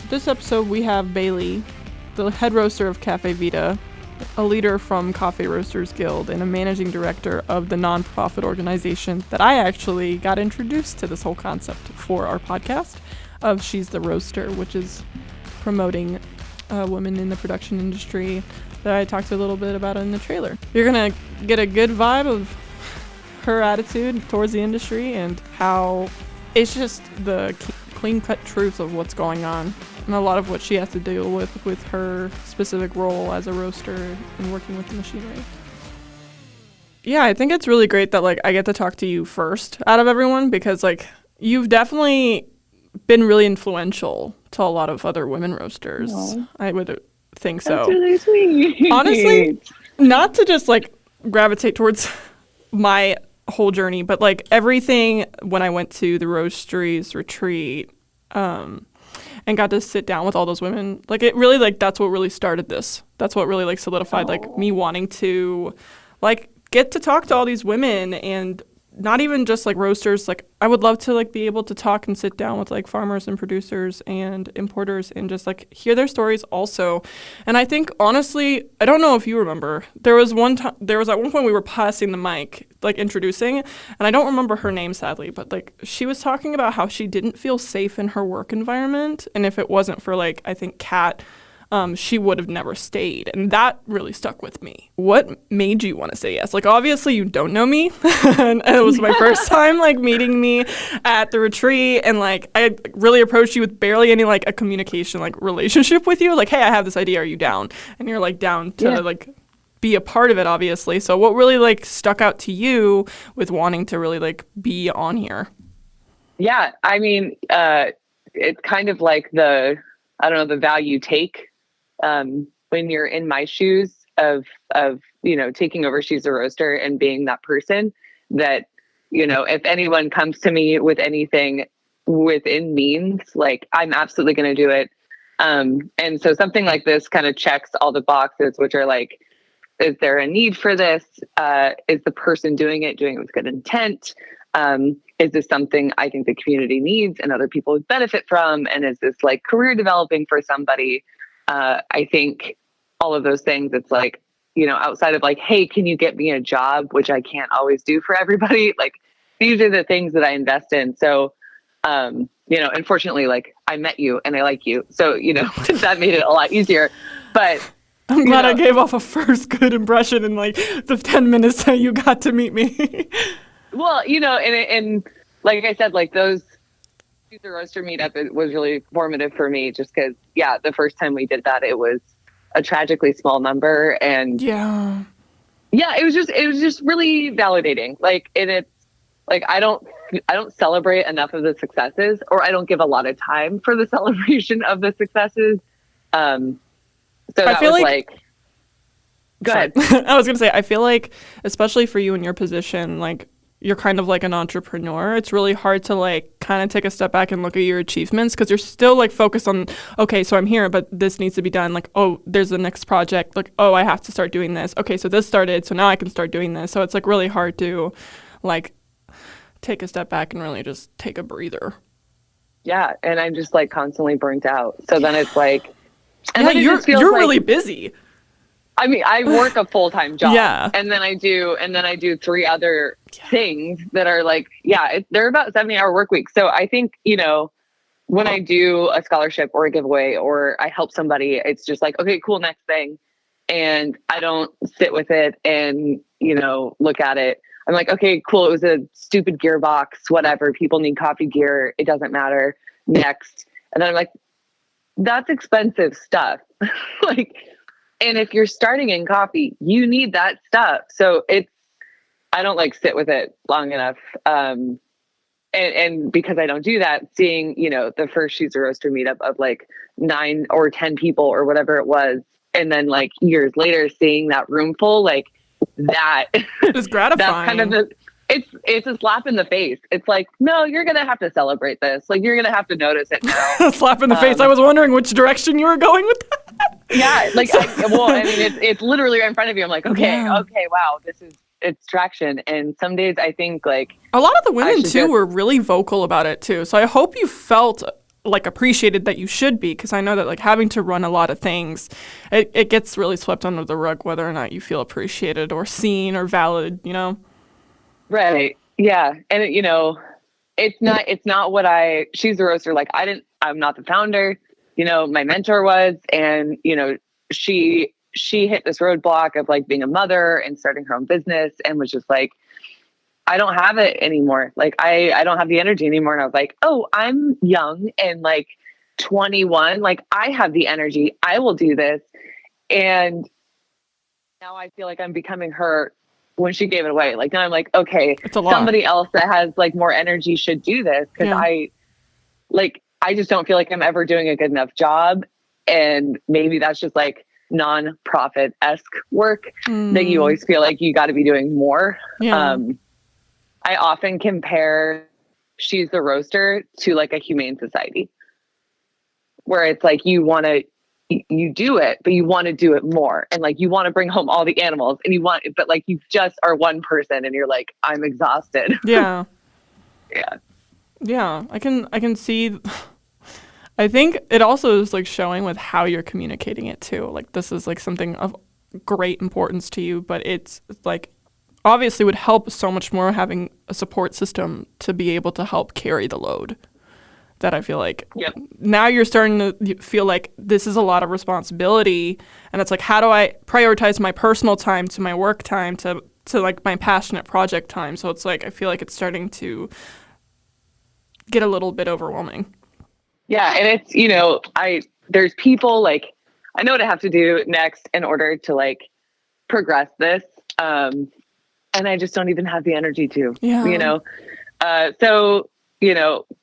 This episode we have Baylee, the head roaster of Cafe Vita, a leader from Coffee Roasters Guild, and a managing director of the nonprofit organization that I actually got introduced to this whole concept for our podcast of She's the Roaster, which is promoting women in the production industry that I talked a little bit about in the trailer. You're going to get a good vibe of her attitude towards the industry and how it's just the clean-cut truth of what's going on and a lot of what she has to deal with her specific role as a roaster and working with the machinery. Yeah, I think it's really great that I get to talk to you first out of everyone because you've definitely been really influential to a lot of other women roasters. Aww. I would think so. That's really sweet. Honestly, not to just gravitate towards my whole journey, but everything when I went to the Roasteries retreat and got to sit down with all those women, it really that's what really started this. That's what really solidified me wanting to get to talk to all these women, and not even just roasters. I would love to be able to talk and sit down with farmers and producers and importers and just hear their stories also. And I think honestly, I don't know if you remember, there was at one point we were passing the mic, introducing, and I don't remember her name sadly, but she was talking about how she didn't feel safe in her work environment, and if it wasn't for I think Kat, she would have never stayed. And that really stuck with me. What made you want to say yes? Obviously you don't know me. And it was my first time meeting me at the retreat. And I really approached you with barely any a communication relationship with you. Hey, I have this idea. Are you down? And you're down to be a part of it, obviously. So what really stuck out to you with wanting to really be on here? Yeah, I mean, it's kind of the value you take when you're in my shoes of taking over She's a Roaster and being that person that, if anyone comes to me with anything within means, I'm absolutely going to do it. And so something like this kind of checks all the boxes, which are is there a need for this? Is the person doing it with good intent? Is this something I think the community needs and other people would benefit from? And is this career developing for somebody? I think all of those things, it's outside of hey, can you get me a job, which I can't always do for everybody. These are the things that I invest in. So, unfortunately, I met you and I like you. So, that made it a lot easier, but I'm glad I gave off a first good impression in the 10 minutes that you got to meet me. Well, and like I said, those She's a Roaster meetup, it was really formative for me just because, the first time we did that, it was a tragically small number. And yeah, it was just really validating. And it's I don't celebrate enough of the successes, or I don't give a lot of time for the celebration of the successes. So that was go ahead. I was going to say, I feel especially for you in your position, you're kind of an entrepreneur. It's really hard to kind of take a step back and look at your achievements because you're still focused on, okay, so I'm here, but this needs to be done. Oh, there's the next project. Oh, I have to start doing this. Okay, so this started, so now I can start doing this. So it's really hard to take a step back and really just take a breather. Yeah, and I'm just constantly burnt out. So then it's and yeah, then you're really busy. I mean, I work a full-time job, yeah, and then I do 3 other things that are they're about 70-hour work weeks. So I think, when I do a scholarship or a giveaway or I help somebody, it's just okay, cool, next thing. And I don't sit with it and, look at it. I'm okay, cool. It was a stupid gearbox, whatever. People need coffee gear. It doesn't matter. Next. And then I'm that's expensive stuff. And if you're starting in coffee, you need that stuff. So I don't sit with it long enough. And because I don't do that, seeing, the first She's a Roaster meetup of 9 or 10 people or whatever it was. And then years later, seeing that room full, that is gratifying. That's kind of it's a slap in the face. It's no, you're going to have to celebrate this. You're going to have to notice it now. Slap in the face. I was wondering which direction you were going with that. Yeah. It's literally right in front of you. I'm okay, wow, this is it's traction. And some days I think like A lot of the I women should too just, were really vocal about it too. So I hope you felt like appreciated that you should be, because I know that like having to run a lot of things, it gets really swept under the rug whether or not you feel appreciated or seen or valid, you know? right. Yeah. And it, it's not what she's the roaster. Like I'm not the founder, my mentor was, and, she hit this roadblock of like being a mother and starting her own business and was just like, I don't have it anymore. Like I don't have the energy anymore. And I was like, oh, I'm young and like 21. Like I have the energy. I will do this. And now I feel like I'm becoming her when she gave it away. Like now I'm like, okay, It's a lot. somebody else that has like more energy should do this. Cause Yeah. I just don't feel like I'm ever doing a good enough job. And maybe that's just like non-profit-esque work that you always feel like you got to be doing more. Yeah. I often compare She's the Roaster to like a humane society where it's like you do it, but you want to do it more. And like you want to bring home all the animals and but like you just are one person and you're like, I'm exhausted. Yeah. Yeah. Yeah. I can see. I think it also is like showing with how you're communicating it too. Like this is like something of great importance to you, but it's like obviously would help so much more having a support system to be able to help carry the load. That I feel like Yep. now you're starting to feel like this is a lot of responsibility, and it's like, how do I prioritize my personal time to my work time to like my passionate project time? So it's like I feel like it's starting to get a little bit overwhelming. Yeah. And it's, there's people like, I know what I have to do next in order to like progress this. And I just don't even have the energy to, Yeah. So,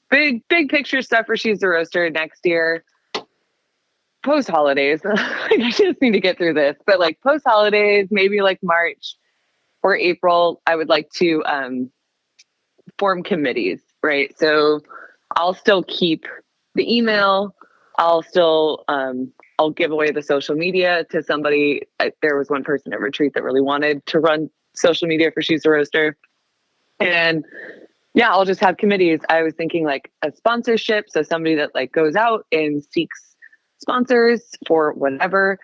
big picture stuff for She's the Roaster next year, post holidays. I just need to get through this, but like post holidays, maybe like March or April, I would like to, form committees, right? So I'll still keep the email. I'll still, I'll give away the social media to somebody. There was one person at retreat that really wanted to run social media for She's the Roaster. And yeah, I'll just have committees. I was thinking like a sponsorship. So somebody that like goes out and seeks sponsors for whatever.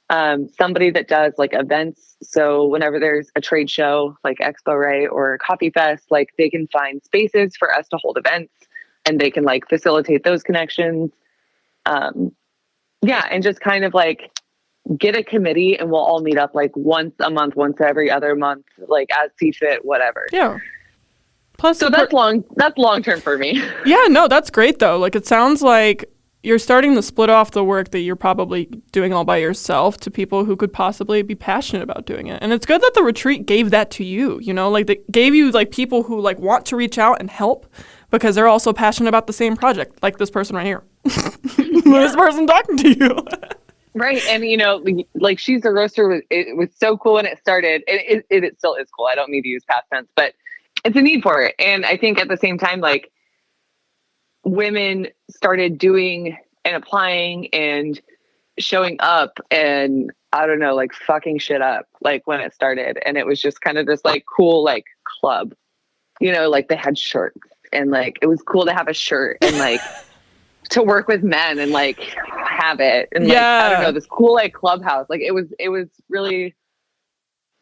Somebody that does like events. So whenever there's a trade show like Expo, right, or Coffee Fest, like they can find spaces for us to hold events and they can like facilitate those connections. Yeah. And just kind of like get a committee and we'll all meet up like once a month, once every other month, like as see fit, whatever. Yeah. Plus, So that's long term for me. Yeah, no, that's great though. Like it sounds like you're starting to split off the work that you're probably doing all by yourself to people who could possibly be passionate about doing it. And it's good that the retreat gave that to you, like they gave you like people who like want to reach out and help because they're also passionate about the same project, like this person right here. This person talking to you. Right. And, like She's the Roaster, it was so cool when it started. It still is cool. I don't need to use past tense, but it's a need for it. And I think at the same time, like women started doing and applying and showing up and I don't know, like fucking shit up, like when it started. And it was just kind of this like cool, like club, like they had shirts and like, it was cool to have a shirt and like to work with men and like have it. And like, I don't know, this cool, like clubhouse, like it was really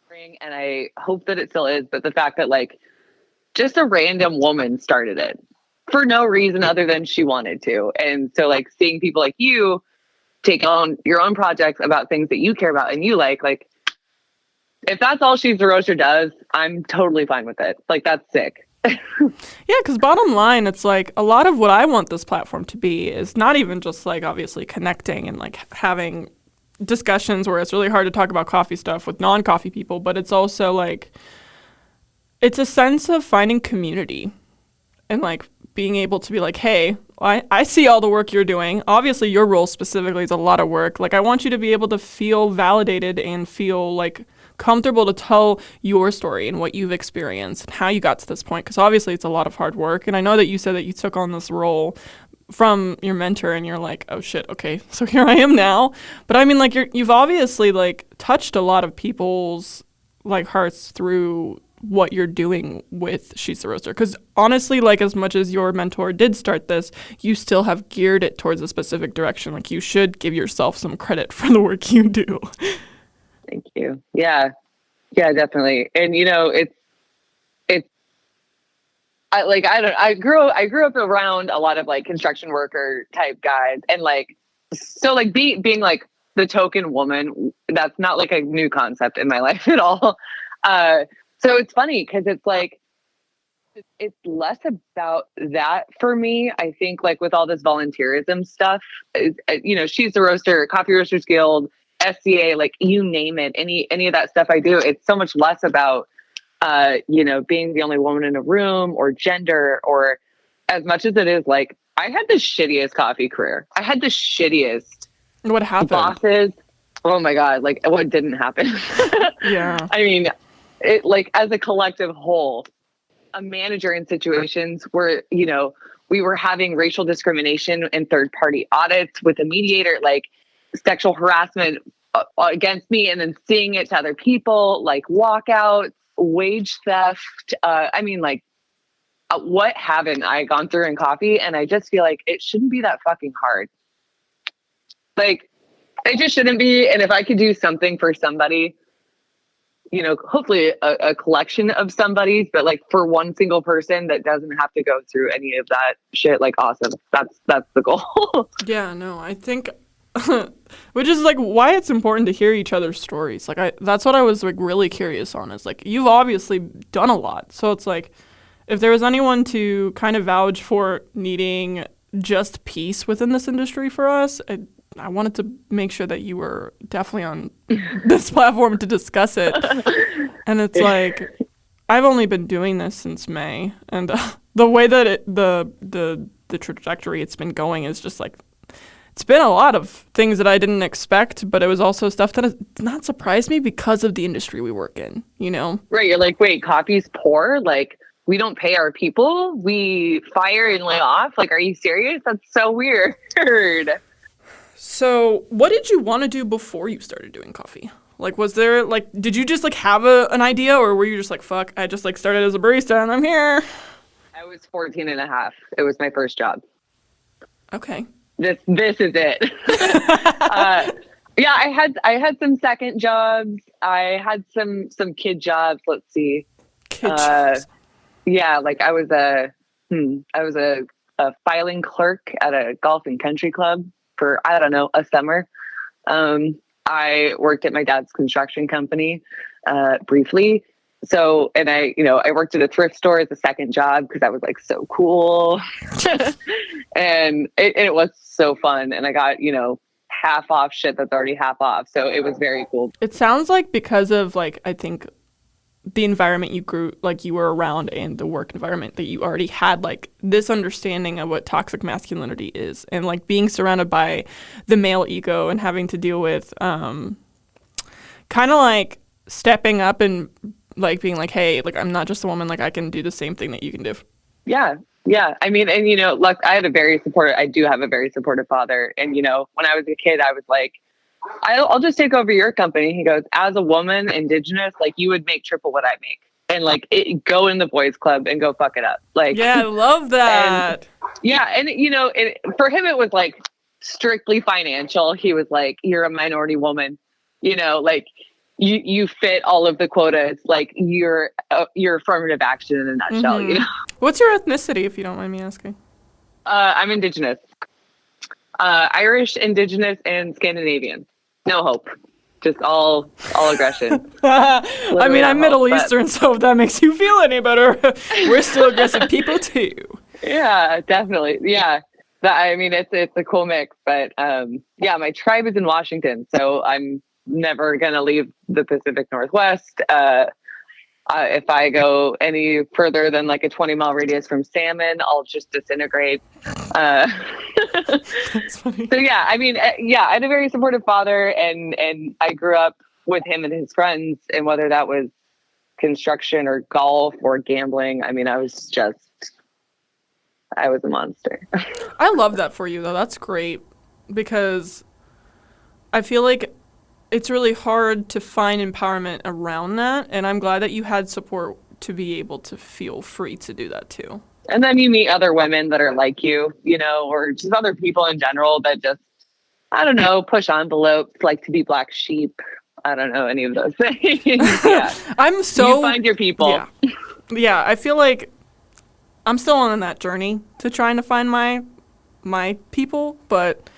spring. And I hope that it still is. But the fact that like just a random woman started it for no reason other than she wanted to. And so like seeing people like you take on your own projects about things that you care about and you like if that's all She's the Roaster does, I'm totally fine with it. Like that's sick. Yeah, because bottom line, it's like a lot of what I want this platform to be is not even just like obviously connecting and like having discussions where it's really hard to talk about coffee stuff with non-coffee people, but it's also like it's a sense of finding community and like being able to be like, hey, I see all the work you're doing. Obviously, your role specifically is a lot of work. Like, I want you to be able to feel validated and feel like comfortable to tell your story and what you've experienced and how you got to this point. Because obviously, it's a lot of hard work. And I know that you said that you took on this role from your mentor and you're like, oh shit, okay, so here I am now. But I mean, like, you've obviously like touched a lot of people's like hearts through what you're doing with She's the Roaster. Because honestly, like as much as your mentor did start this, you still have geared it towards a specific direction. Like you should give yourself some credit for the work you do. Thank you. Yeah. Yeah, definitely. And you know, it's I grew up around a lot of like construction worker type guys, and like so like being like the token woman, that's not like a new concept in my life at all. So it's funny because it's like it's less about that for me. I think like with all this volunteerism stuff, you know, She's the Roaster, Coffee Roasters Guild, SCA, like you name it, any of that stuff I do, it's so much less about you know, being the only woman in a room or gender, or as much as it is like, I had the shittiest coffee career. I had the shittiest What happened? bosses. Oh my God. Like what didn't happen? Yeah. I mean, it like as a collective whole, a manager in situations where, you know, we were having racial discrimination and third party audits with a mediator, like sexual harassment against me, and then seeing it to other people, like walkouts, wage theft. I mean, like, what haven't I gone through in coffee? And I just feel like it shouldn't be that fucking hard. Like, it just shouldn't be. And if I could do something for somebody, you know, hopefully a collection of somebody's, but like for one single person that doesn't have to go through any of that shit, like awesome. That's the goal. Yeah, no, I think which is like why it's important to hear each other's stories. Like that's what I was like really curious on, is like you've obviously done a lot. So it's like if there was anyone to kind of vouch for needing just peace within this industry for us, I wanted to make sure that you were definitely on this platform to discuss it. And it's like I've only been doing this since May, and the way that the trajectory it's been going is just like it's been a lot of things that I didn't expect, but it was also stuff that has not surprised me because of the industry we work in, you know? Right. You're like, wait, coffee's poor? Like, we don't pay our people? We fire and lay off? Like, are you serious? That's so weird. So what did you want to do before you started doing coffee? Like, was there, like, did you just, like, have an idea, or were you just like, fuck, I just, like, started as a barista and I'm here? I was 14 and a half. It was my first job. Okay. This is it. Yeah, I had some second jobs. I had some kid jobs. Let's see. Kid jobs. Yeah, like I was a filing clerk at a golf and country club for, I don't know, a summer. I worked at my dad's construction company briefly. So, and I worked at a thrift store as a second job because I was like so cool. And it was so fun. And I got, you know, half off shit that's already half off. So it was very cool. It sounds like because of like, I think the environment you were around and the work environment that you already had like this understanding of what toxic masculinity is, and like being surrounded by the male ego and having to deal with kind of like stepping up and like being like, hey, like I'm not just a woman, like I can do the same thing that you can do. Yeah. Yeah. I mean, and you know, look, I do have a very supportive father. And, you know, when I was a kid, I was like, I'll just take over your company. He goes, as a woman, indigenous, like you would make triple what I make. And like go in the boys club and go fuck it up. Like, yeah, I love that. And you know, for him, it was like strictly financial. He was like, you're a minority woman, you know, like you fit all of the quotas, like you're affirmative action in a nutshell, you know? What's your ethnicity, if you don't mind me asking? I'm indigenous, Irish, indigenous, and Scandinavian. No hope. Just all aggression. I mean, I'm Middle Eastern, so if that makes you feel any better, we're still aggressive people too. Yeah, definitely. Yeah. I mean, it's a cool mix, but yeah, my tribe is in Washington, so I'm never going to leave the Pacific Northwest. If I go any further than like a 20-mile radius from salmon, I'll just disintegrate. That's funny. So yeah, I mean, yeah, I had a very supportive father, and I grew up with him and his friends, and whether that was construction or golf or gambling, I mean, I was a monster. I love that for you, though. That's great, because I feel like it's really hard to find empowerment around that. And I'm glad that you had support to be able to feel free to do that too. And then you meet other women that are like you, or just other people in general that just, I don't know, push envelopes, like to be black sheep. I don't know any of those things. Yeah. You find your people. Yeah. Yeah, I feel like I'm still on that journey to trying to find my people, but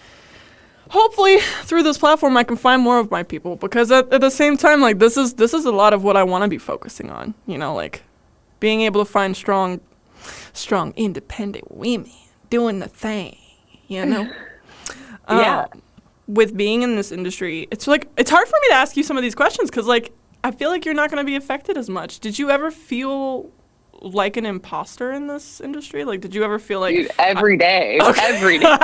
hopefully through this platform I can find more of my people, because at the same time, like, this is a lot of what I want to be focusing on, like being able to find strong independent women doing the thing, Yeah. With being in this industry, it's hard for me to ask you some of these questions because, like, I feel like you're not going to be affected as much. Did you ever feel like an imposter in this industry? Like, did you ever feel like... Dude, every day. Okay. Every day.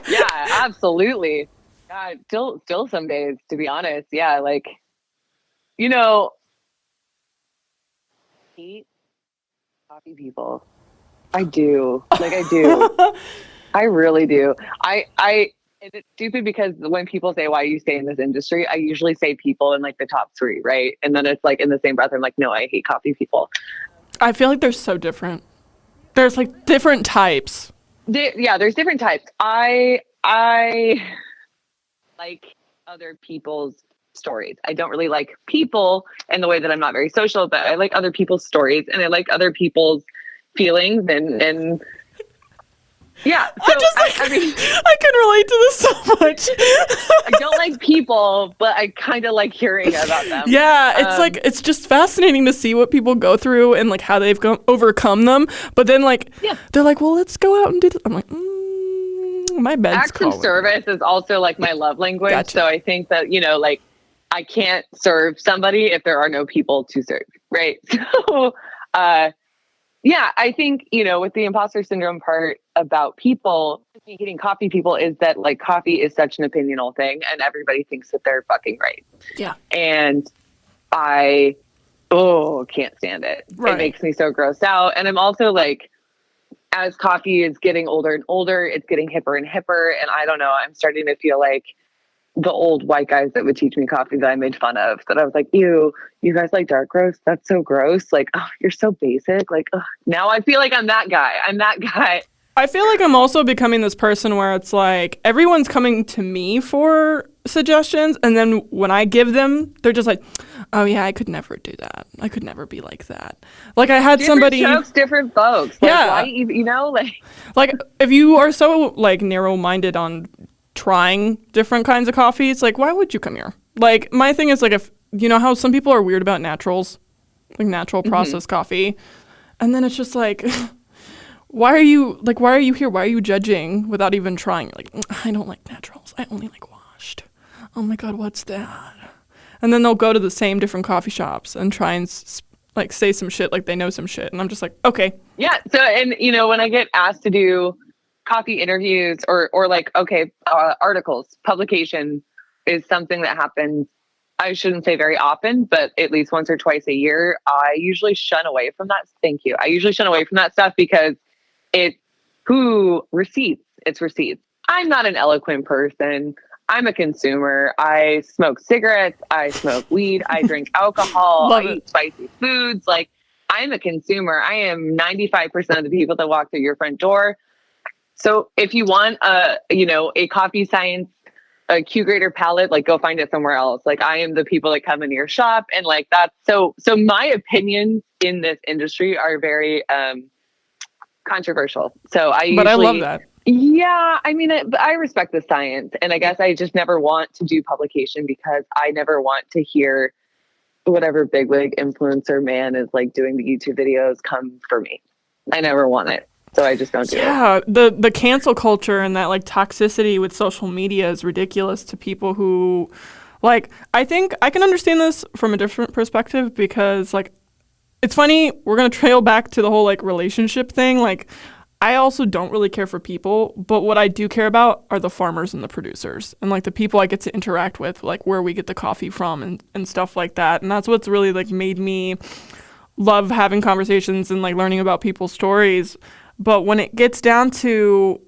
Yeah, absolutely. God, still some days, to be honest. Yeah, like, hate coffee people. I do. Like, I do. I really do. And it's stupid because when people say, why you stay in this industry, I usually say people in like the top 3, right? And then it's like in the same breath, I'm like, no, I hate coffee people. I feel like they're so different. There's like different types. There's different types. I like other people's stories. I don't really like people in the way that I'm not very social, but I like other people's stories and I like other people's feelings and yeah. So I mean, I can relate to this so much. I don't like people, but I kind of like hearing about them. Yeah, it's it's just fascinating to see what people go through and like how they've overcome them. But then they're like, well, let's go out and do this. I'm like, my bed's acts calling. of service is also like my love language. Gotcha. So I think that, like I can't serve somebody if there are no people to serve. Right. So, yeah, I think, with the imposter syndrome part about people, hating coffee people, is that like coffee is such an opinional thing and everybody thinks that they're fucking right. Yeah. And I, can't stand it. Right. It makes me so grossed out. And I'm also like, as coffee is getting older and older, it's getting hipper and hipper. And I don't know, I'm starting to feel like the old white guys that would teach me coffee that I made fun of, that I was like, ew, you guys like dark roast? That's so gross. Like, oh, you're so basic. Like, now I feel like I'm that guy. I feel like I'm also becoming this person where it's like everyone's coming to me for suggestions, and then when I give them, they're just like, oh yeah, I could never do that. I could never be like that. Like I had different strokes, different folks. Like, yeah. Why, like if you are so like narrow-minded on trying different kinds of coffees, like why would you come here? Like my thing is like, if how some people are weird about naturals, like natural processed coffee, and then it's just like why are you here? Why are you judging without even trying? Like, I don't like naturals, I only like washed. Oh my god, what's that? And then they'll go to the same different coffee shops and try and like say some shit like they know some shit, and I'm just like, okay. Yeah. So, and when I get asked to do coffee interviews or like, articles, publication is something that happens, I shouldn't say very often, but at least once or twice a year. I usually shun away from that. Thank you. I usually shun away from that stuff because it's receipts. It's receipts. I'm not an eloquent person. I'm a consumer. I smoke cigarettes. I smoke weed. I drink alcohol. I eat spicy foods. Like, I'm a consumer. I am 95% of the people that walk through your front door. So if you want a coffee science, a Q grader palette, like go find it somewhere else. Like I am the people that come into your shop, and like that's so my opinions in this industry are very controversial. So I love that. Yeah, I mean, I respect the science, and I guess I just never want to do publication because I never want to hear whatever bigwig influencer man is like doing the YouTube videos come for me. I never want it. So I just don't do it. Yeah, the cancel culture and that like toxicity with social media is ridiculous to people who, like, I think I can understand this from a different perspective because like, it's funny, we're going to trail back to the whole like relationship thing. Like, I also don't really care for people, but what I do care about are the farmers and the producers and like the people I get to interact with, like where we get the coffee from and stuff like that. And that's what's really like made me love having conversations and like learning about people's stories. But when it gets down to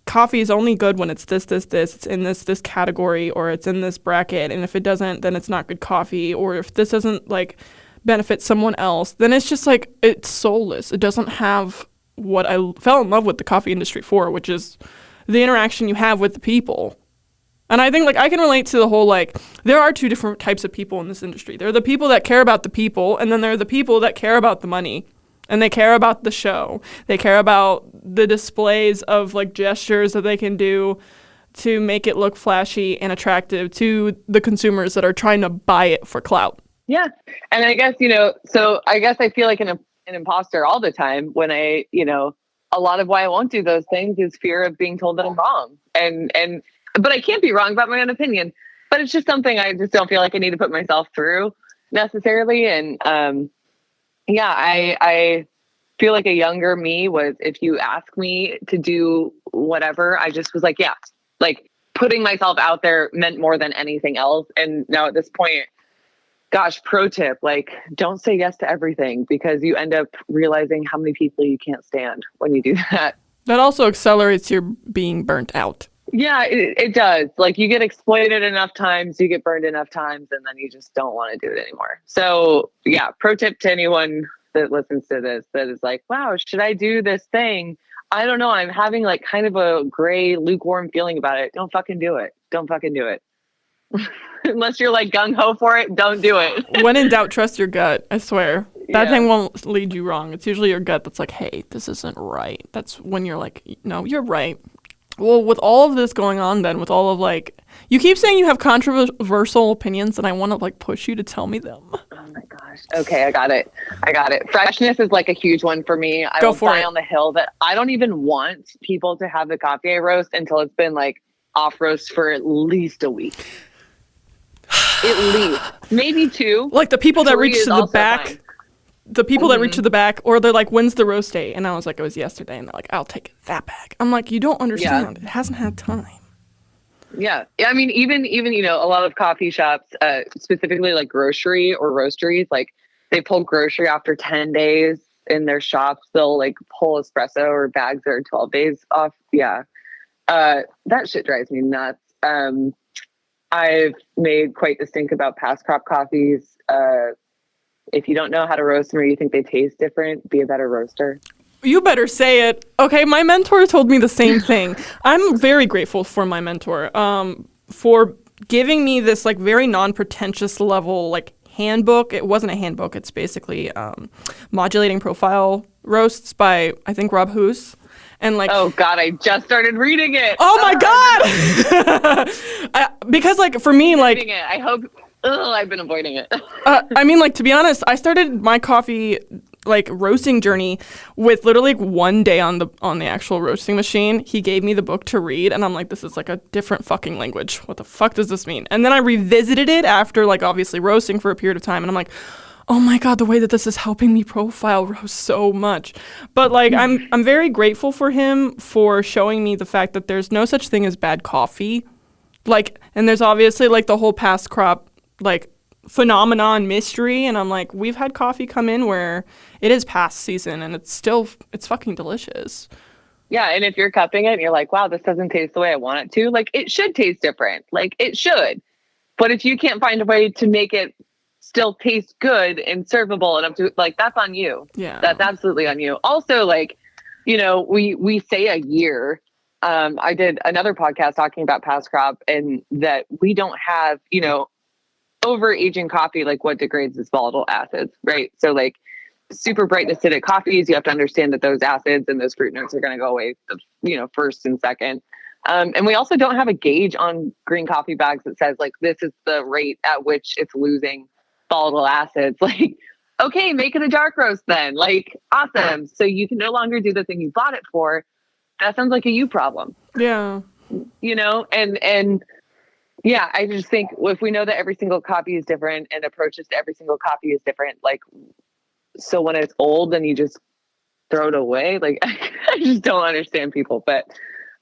coffee is only good when it's this, it's in this category, or it's in this bracket, and if it doesn't, then it's not good coffee, or if this doesn't like benefit someone else, then it's just like, it's soulless. It doesn't have what I fell in love with the coffee industry for, which is the interaction you have with the people. And I think like I can relate to the whole, like, there are two different types of people in this industry. There are the people that care about the people, and then there are the people that care about the money. And they care about the show. They care about the displays of like gestures that they can do to make it look flashy and attractive to the consumers that are trying to buy it for clout. Yeah. And I guess, so I guess I feel like an imposter all the time when a lot of why I won't do those things is fear of being told that I'm wrong. But I can't be wrong about my own opinion. But it's just something I just don't feel like I need to put myself through necessarily. And I feel like a younger me was, if you ask me to do whatever, I just was like, yeah, like putting myself out there meant more than anything else. And now at this point, gosh, pro tip, like don't say yes to everything, because you end up realizing how many people you can't stand when you do that. That also accelerates your being burnt out. Yeah, it does. Like you get exploited enough times, you get burned enough times, and then you just don't want to do it anymore. So yeah, pro tip to anyone that listens to this that is like, wow, should I do this thing? I don't know. I'm having like kind of a gray, lukewarm feeling about it. Don't fucking do it. Don't fucking do it. Unless you're like gung ho for it, don't do it. When in doubt, trust your gut. I swear. That thing won't lead you wrong. It's usually your gut that's like, hey, this isn't right. That's when you're like, no, you're right. Well, with all of this going on then, with all of like, you keep saying you have controversial opinions, and I want to like push you to tell me them. Oh my gosh. Okay, I got it. Freshness is like a huge one for me. I will die on the hill that I don't even want people to have the coffee I roast until it's been like off roast for at least a week. At least. Maybe 2. Like the people that reach to the back. Fine. The people that reach to the back, or they're like, when's the roast day? And I was like, it was yesterday. And they're like, I'll take that back. I'm like, you don't understand. Yeah. It hasn't had time. Yeah. I mean, even, a lot of coffee shops, specifically like grocery or roasteries, like they pull grocery after 10 days in their shops. They'll like pull espresso or bags that are 12 days off. Yeah. That shit drives me nuts. I've made quite the stink about past crop coffees. If you don't know how to roast them or you think they taste different, be a better roaster. You better say it. Okay, my mentor told me the same thing. I'm very grateful for my mentor for giving me this like very non-pretentious level like handbook. It wasn't a handbook. It's basically Modulating Profile Roasts by, I think, Rob Hoos. And like, oh God, I just started reading it. Oh my God! Because like for me, like, reading it. I hope. I've been avoiding it. I mean, like, to be honest, I started my coffee like roasting journey with literally like 1 day on the actual roasting machine. He gave me the book to read, and I'm like, this is like a different fucking language. What the fuck does this mean? And then I revisited it after like obviously roasting for a period of time, and I'm like, oh my God, the way that this is helping me profile roast so much. But like, I'm very grateful for him for showing me the fact that there's no such thing as bad coffee. Like, and there's obviously like the whole past crop like phenomenon mystery, and I'm like, we've had coffee come in where it is past season and it's fucking delicious. Yeah, and if you're cupping it and you're like, wow, this doesn't taste the way I want it to, like it should taste different. Like it should. But if you can't find a way to make it still taste good and servable and up to, like, that's on you. Yeah. That's absolutely on you. Also, like, we say a year. I did another podcast talking about past crop and that we don't have, overaging coffee, like what degrades is volatile acids, right? So like super bright acidic coffees, you have to understand that those acids and those fruit notes are going to go away, first and second. And we also don't have a gauge on green coffee bags that says like, this is the rate at which it's losing volatile acids. Like, okay, make it a dark roast then. Like, awesome. So you can no longer do the thing you bought it for. That sounds like a you problem. Yeah. And yeah, I just think if we know that every single coffee is different and approaches to every single coffee is different, like, so when it's old, then you just throw it away. Like, I just don't understand people. But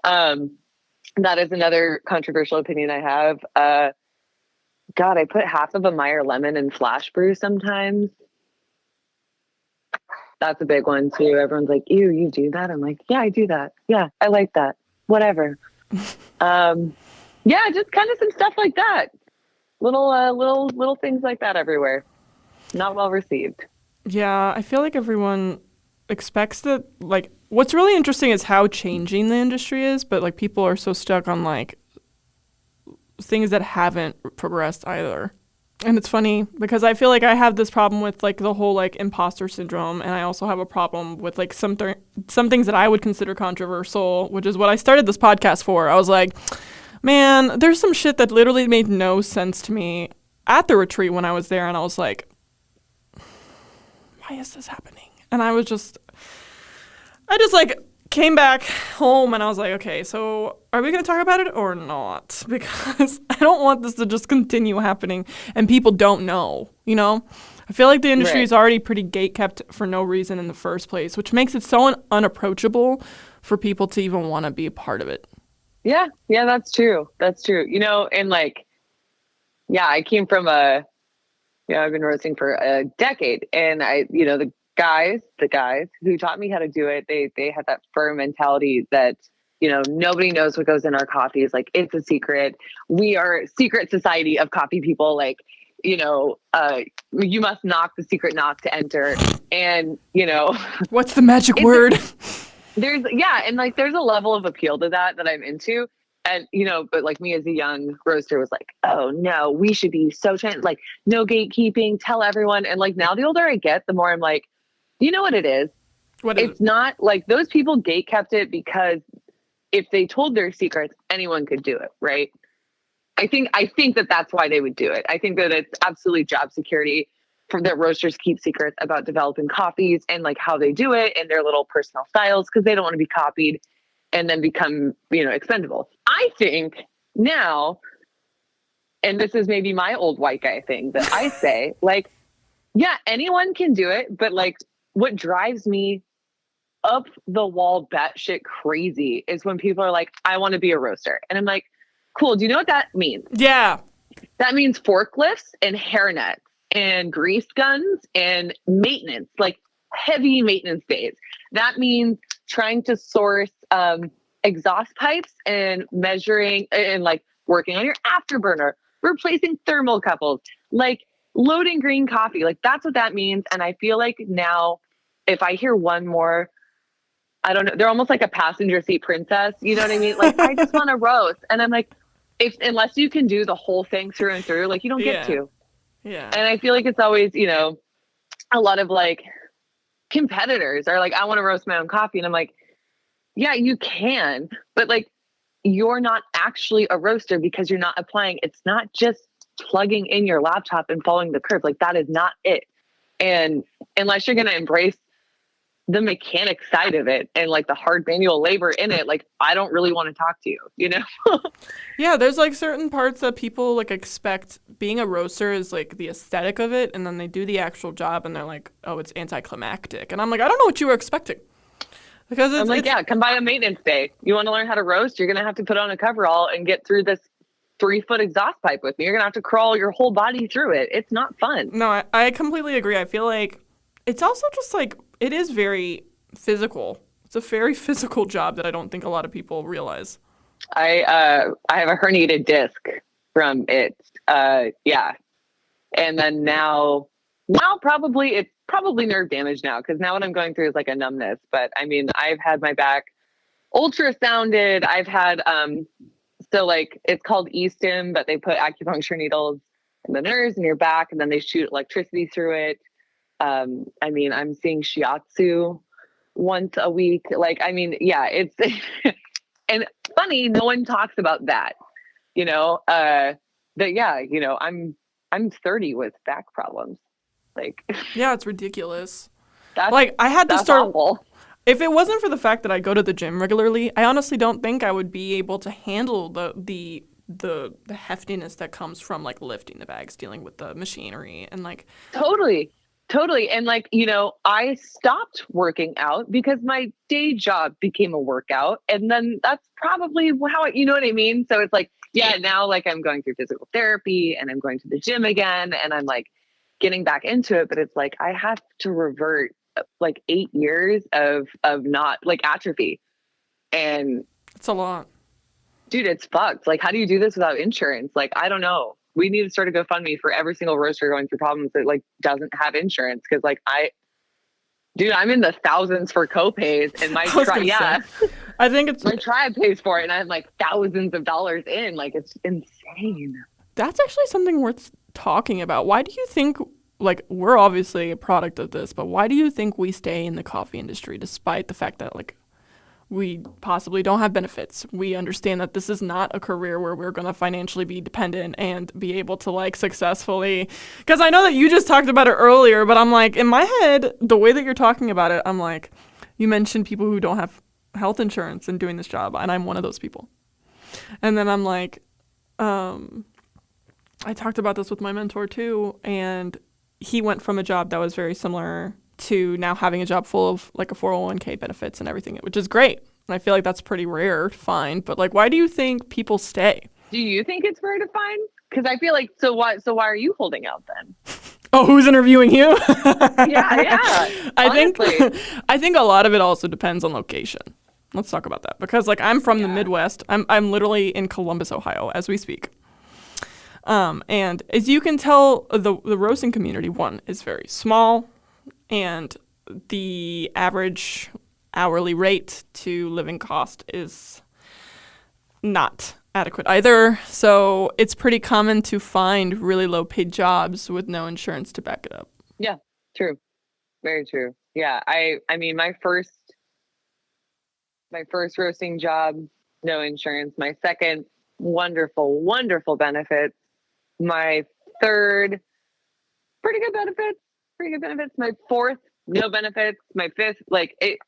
that is another controversial opinion I have. God, I put half of a Meyer lemon in flash brew sometimes. That's a big one too. Everyone's like, ew, you do that? I'm like, yeah, I do that. Yeah, I like that. whatever. Yeah, just kind of some stuff like that. Little things like that everywhere. Not well received. Yeah, I feel like everyone expects that. Like, what's really interesting is how changing the industry is, but like people are so stuck on like things that haven't progressed either. And it's funny because I feel like I have this problem with like the whole like imposter syndrome, and I also have a problem with like some things that I would consider controversial, which is what I started this podcast for. I was like, man, there's some shit that literally made no sense to me at the retreat when I was there, and I was like, why is this happening? And I just like came back home and I was like, okay, so are we going to talk about it or not? Because I don't want this to just continue happening and people don't know, you know? I feel like the industry is already pretty gatekept for no reason in the first place, which makes it so unapproachable for people to even want to be a part of it. Yeah, that's true. That's true. You know, and like, yeah, I came from I've been roasting for a decade, and the guys who taught me how to do it, they had that firm mentality that, nobody knows what goes in our coffees. Like, it's a secret. We are a secret society of coffee people. Like, you must knock the secret knock to enter. And, what's the magic word? There's a level of appeal to that I'm into. And, but like me as a young roaster was like, oh no, we should be so like no gatekeeping, tell everyone. And like now the older I get, the more I'm like, you know what it is? It's not like those people gate kept it because if they told their secrets, anyone could do it. Right. I think that that's why they would do it. I think that it's absolutely job security for that roasters keep secrets about developing coffees and like how they do it and their little personal styles, because they don't want to be copied and then become, expendable. I think now, and this is maybe my old white guy thing that I say, like, yeah, anyone can do it. But like what drives me up the wall batshit crazy is when people are like, I want to be a roaster. And I'm like, cool. Do you know what that means? Yeah. That means forklifts and hairnets and grease guns and maintenance, like heavy maintenance days. That means trying to source exhaust pipes and measuring and like working on your afterburner, replacing thermocouples, like loading green coffee. Like that's what that means. And I feel like now if I hear one more, I don't know, they're almost like a passenger seat princess. You know what I mean? Like, I just want to roast. And I'm like, unless you can do the whole thing through and through, like you don't get to. Yeah. And I feel like it's always, a lot of like competitors are like, I want to roast my own coffee. And I'm like, yeah, you can, but like, you're not actually a roaster because you're not applying. It's not just plugging in your laptop and following the curve. Like that is not it. And unless you're going to embrace the mechanic side of it and like the hard manual labor in it, like I don't really want to talk to you, Yeah, there's like certain parts that people like expect being a roaster is like the aesthetic of it, and then they do the actual job and they're like, oh, it's anticlimactic. And I'm like, I don't know what you were expecting. Because I'm like, yeah, come by a maintenance day. You want to learn how to roast? You're going to have to put on a coverall and get through this 3-foot exhaust pipe with me. You're going to have to crawl your whole body through it. It's not fun. No, I completely agree. I feel like it's also just like, it is very physical. It's a very physical job that I don't think a lot of people realize. I have a herniated disc from it. Yeah. And then now it's probably nerve damage now, because now what I'm going through is like a numbness. But I mean, I've had my back ultrasounded. I've had so like it's called e-stim, but they put acupuncture needles in the nerves in your back, and then they shoot electricity through it. I mean, I'm seeing shiatsu once a week. Like, I mean, yeah, it's and funny, no one talks about that, that, yeah, I'm 30 with back problems. Like, yeah, it's ridiculous. Like, I had to start. Awful. If it wasn't for the fact that I go to the gym regularly, I honestly don't think I would be able to handle the heftiness that comes from like lifting the bags, dealing with the machinery, and like Totally. And like, I stopped working out because my day job became a workout. And then that's probably how you know what I mean? So it's like, yeah, now like I'm going through physical therapy and I'm going to the gym again and I'm like getting back into it. But it's like, I have to revert like 8 years of not like atrophy. And It's a lot. Dude, it's fucked. Like, how do you do this without insurance? Like, I don't know. We need to start a GoFundMe for every single roaster going through problems that like doesn't have insurance. Cause like dude, I'm in the thousands for copays and my I was gonna say. I think it's my tribe pays for it and I'm like thousands of dollars in. Like it's insane. that's actually something worth talking about. Why do you think, like, we're obviously a product of this, but why do you think we stay in the coffee industry despite the fact that, like, we possibly don't have benefits? We understand that this is not a career where we're going to financially be dependent and be able to, like, successfully. Because I know that you just talked about it earlier, but I'm like, in my head, the way that you're talking about it, I'm like, you mentioned people who don't have health insurance and doing this job, and I'm one of those people. And then I'm like, I talked about this with my mentor too, and he went from a job that was very similar to now having a job full of like a 401k benefits and everything, which is great. And I feel like that's pretty rare to find. But like, why do you think people stay? Do you think it's rare to find? Because I feel like why are you holding out then? Oh, who's interviewing you? Yeah. I think a lot of it also depends on location. Let's talk about that because like I'm from the Midwest. I'm literally in Columbus, Ohio, as we speak. And as you can tell, the roasting community, one, is very small, and the average hourly rate to living cost is not adequate either. So it's pretty common to find really low paid jobs with no insurance to back it up. Yeah, true. Very true. Yeah. I mean my first roasting job, no insurance. My second, wonderful, wonderful benefits. My third, pretty good benefits. My fourth, no benefits. My fifth, like it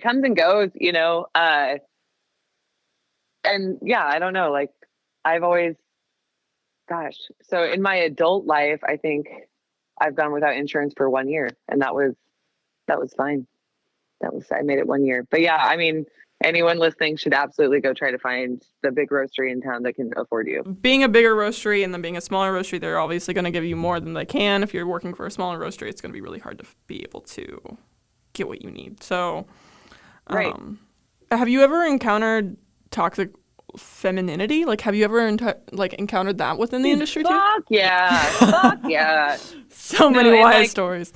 comes and goes, you know. And yeah, I don't know. Like I've always, gosh. So in my adult life, I think I've gone without insurance for 1 year, and that was fine. I made it 1 year. But yeah, I mean, anyone listening should absolutely go try to find the big roastery in town that can afford you. Being a bigger roastery and then being a smaller roastery, they're obviously going to give you more than they can. If you're working for a smaller roastery, it's going to be really hard to be able to get what you need. So, right. Have you ever encountered toxic femininity? Like, have you ever encountered that within the industry too? Fuck yeah. So many wild stories.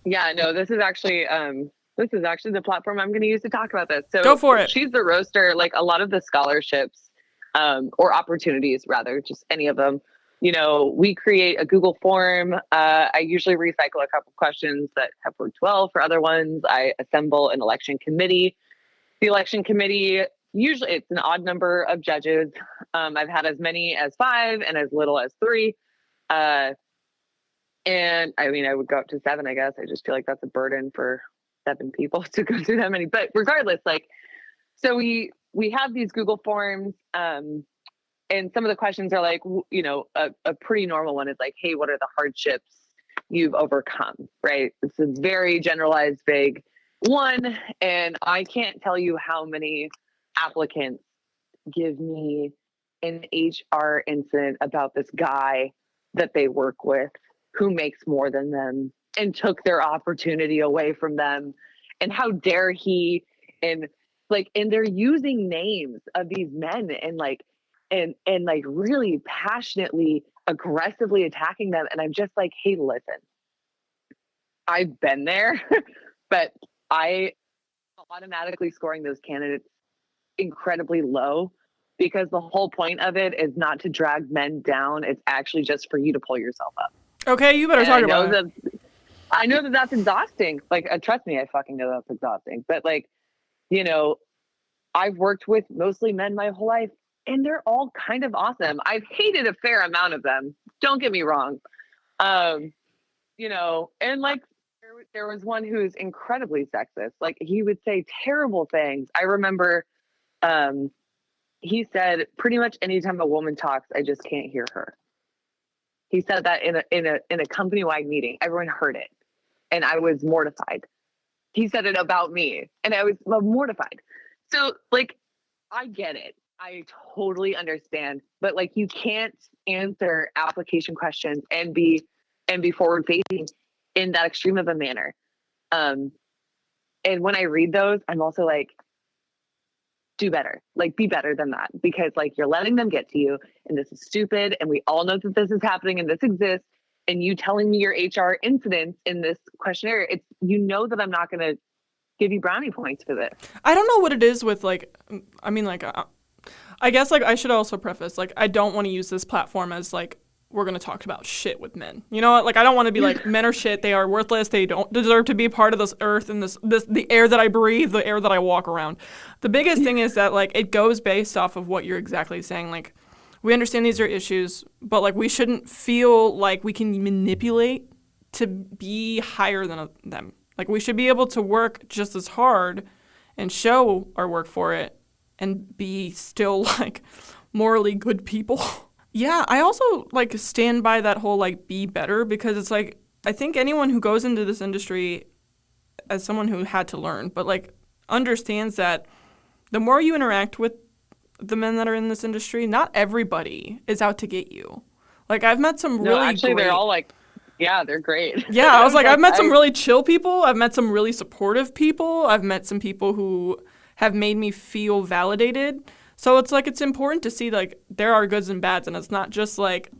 Yeah, no, this is actually the platform I'm going to use to talk about this. So go for it. She's the Roaster. Like a lot of the scholarships, or opportunities rather, just any of them, you know, we create a Google form. I usually recycle a couple questions that have worked well for other ones. I assemble an election committee. The election committee, usually it's an odd number of judges. I've had as many as 5 and as little as 3. And I mean, I would go up to 7, I guess. I just feel like that's a burden for 7 people to go through that many. But regardless, like, so we have these Google forms, and some of the questions are like, you know, a pretty normal one is like, hey, what are the hardships you've overcome, right? It's a very generalized, vague one. And I can't tell you how many applicants give me an HR incident about this guy that they work with who makes more than them and took their opportunity away from them. And how dare he, and they're using names of these men and like really passionately, aggressively attacking them. And I'm just like, hey, listen, I've been there, but I automatically scoring those candidates incredibly low because the whole point of it is not to drag men down. It's actually just for you to pull yourself up. Okay, you better talk about it. I know that that's exhausting. Like, trust me, I fucking know that's exhausting. But like, you know, I've worked with mostly men my whole life, and they're all kind of awesome. I've hated a fair amount of them. Don't get me wrong. You know, and like there was one who's incredibly sexist. Like he would say terrible things. I remember he said pretty much anytime a woman talks, I just can't hear her. He said that in a company-wide meeting. Everyone heard it. And I was mortified. He said it about me and I was mortified. So like, I get it. I totally understand, but like, you can't answer application questions and be forward facing in that extreme of a manner. And when I read those, I'm also like, do better. Like, be better than that, because like you're letting them get to you, and this is stupid. And we all know that this is happening and this exists. And you telling me your HR incidents in this questionnaire, it's, you know, that I'm not going to give you brownie points for this. I don't know what it is with like, I mean, like, I guess like I should also preface, like, I don't want to use this platform as like, we're going to talk about shit with men. You know what? Like, I don't want to be like, men are shit. They are worthless. They don't deserve to be a part of this earth and this, the air that I breathe, the air that I walk around. The biggest thing is that like, it goes based off of what you're exactly saying. Like, we understand these are issues, but like, we shouldn't feel like we can manipulate to be higher than them. Like, we should be able to work just as hard and show our work for it and be still like morally good people. Yeah, I also like stand by that whole like be better, because it's like, I think anyone who goes into this industry as someone who had to learn, but like understands that the more you interact with the men that are in this industry, not everybody is out to get you. Like, I've met some they're all like, yeah, they're great. Yeah, I was like, I've met some really chill people. I've met some really supportive people. I've met some people who have made me feel validated. So it's like, it's important to see like there are goods and bads, and it's not just like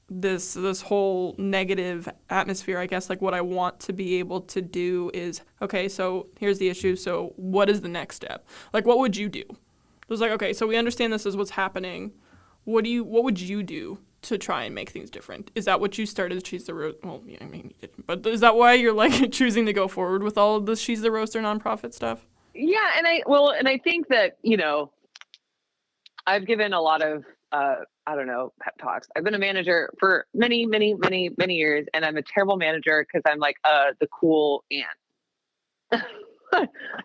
this whole negative atmosphere. I guess like what I want to be able to do is, okay, so here's the issue. So what is the next step? Like, what would you do? It was like, okay, so we understand this is what's happening. What would you do to try and make things different? Is that what you started She's the Roast? Well, yeah, I mean, you didn't, but is that why you're like choosing to go forward with all of the She's the Roaster nonprofit stuff? Yeah, and I think that, you know, I've given a lot of I don't know, pep talks. I've been a manager for many years, and I'm a terrible manager because I'm like the cool aunt.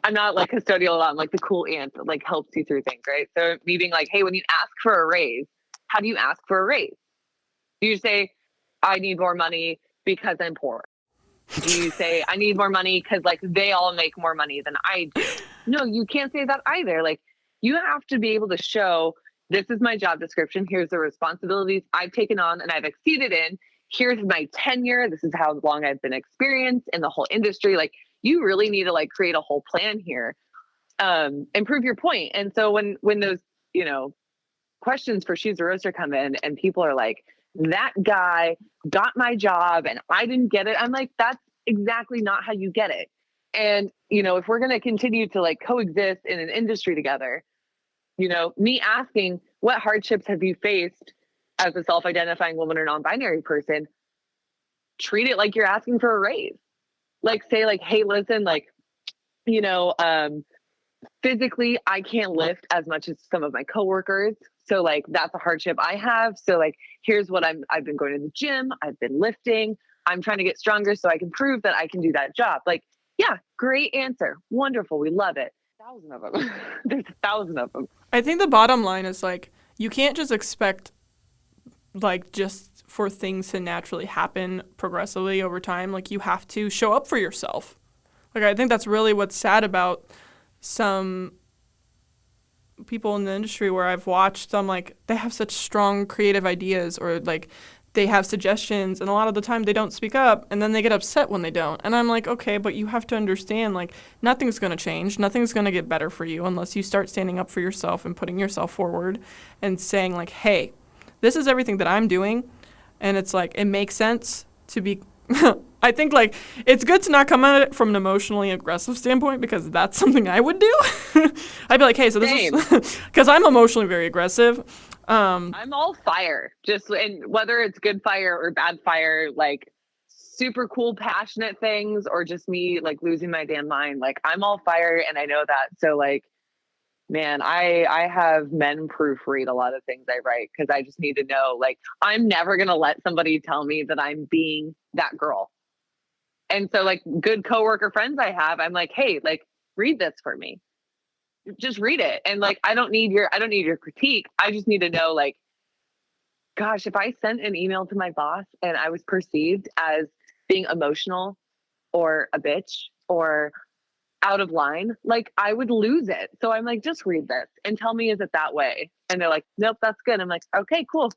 I'm not like custodial. I'm like the cool aunt that like helps you through things, right? So me being like, hey, when you ask for a raise, how do you ask for a raise? Do you say, I need more money because I'm poor? Do you say, I need more money because like they all make more money than I do? No, you can't say that either. Like, you have to be able to show, this is my job description. Here's the responsibilities I've taken on and I've exceeded in. Here's my tenure. This is how long I've been experienced in the whole industry. Like, you really need to like create a whole plan here, and prove your point. And so when those, you know, questions for She's a Roaster come in and people are like, that guy got my job and I didn't get it. I'm like, that's exactly not how you get it. And, you know, if we're going to continue to like coexist in an industry together, you know, me asking, what hardships have you faced as a self-identifying woman or non-binary person? Treat it like you're asking for a raise. Like, say like, hey, listen, like, you know, physically, I can't lift as much as some of my coworkers. So like, that's a hardship I have. So like, here's what I've been going to the gym. I've been lifting. I'm trying to get stronger so I can prove that I can do that job. Like, yeah, great answer. Wonderful. We love it. 1,000 of them. There's 1,000 of them. I think the bottom line is like, you can't just expect like just for things to naturally happen progressively over time. Like, you have to show up for yourself. Like, I think that's really what's sad about some people in the industry where I've watched them, like, they have such strong creative ideas, or like they have suggestions, and a lot of the time they don't speak up, and then they get upset when they don't. And I'm like, okay, but you have to understand, like, nothing's going to change. Nothing's going to get better for you unless you start standing up for yourself and putting yourself forward and saying like, hey, this is everything that I'm doing. And it's like, it makes sense to be I think like it's good to not come at it from an emotionally aggressive standpoint, because that's something I would do. I'd be like, hey, so this is because I'm emotionally very aggressive. I'm all fire, just, and whether it's good fire or bad fire, like super cool, passionate things, or just me like losing my damn mind. Like, I'm all fire, and I know that. So like, man, I have men proofread a lot of things I write, because I just need to know, like, I'm never going to let somebody tell me that I'm being that girl. And so like, good coworker friends I have, I'm like, hey, like, read this for me. Just read it. And like, I don't need your critique. I just need to know, like, gosh, if I sent an email to my boss and I was perceived as being emotional or a bitch or out of line, like, I would lose it. So I'm like, just read this and tell me, is it that way? And they're like, nope, that's good. I'm like, okay, cool.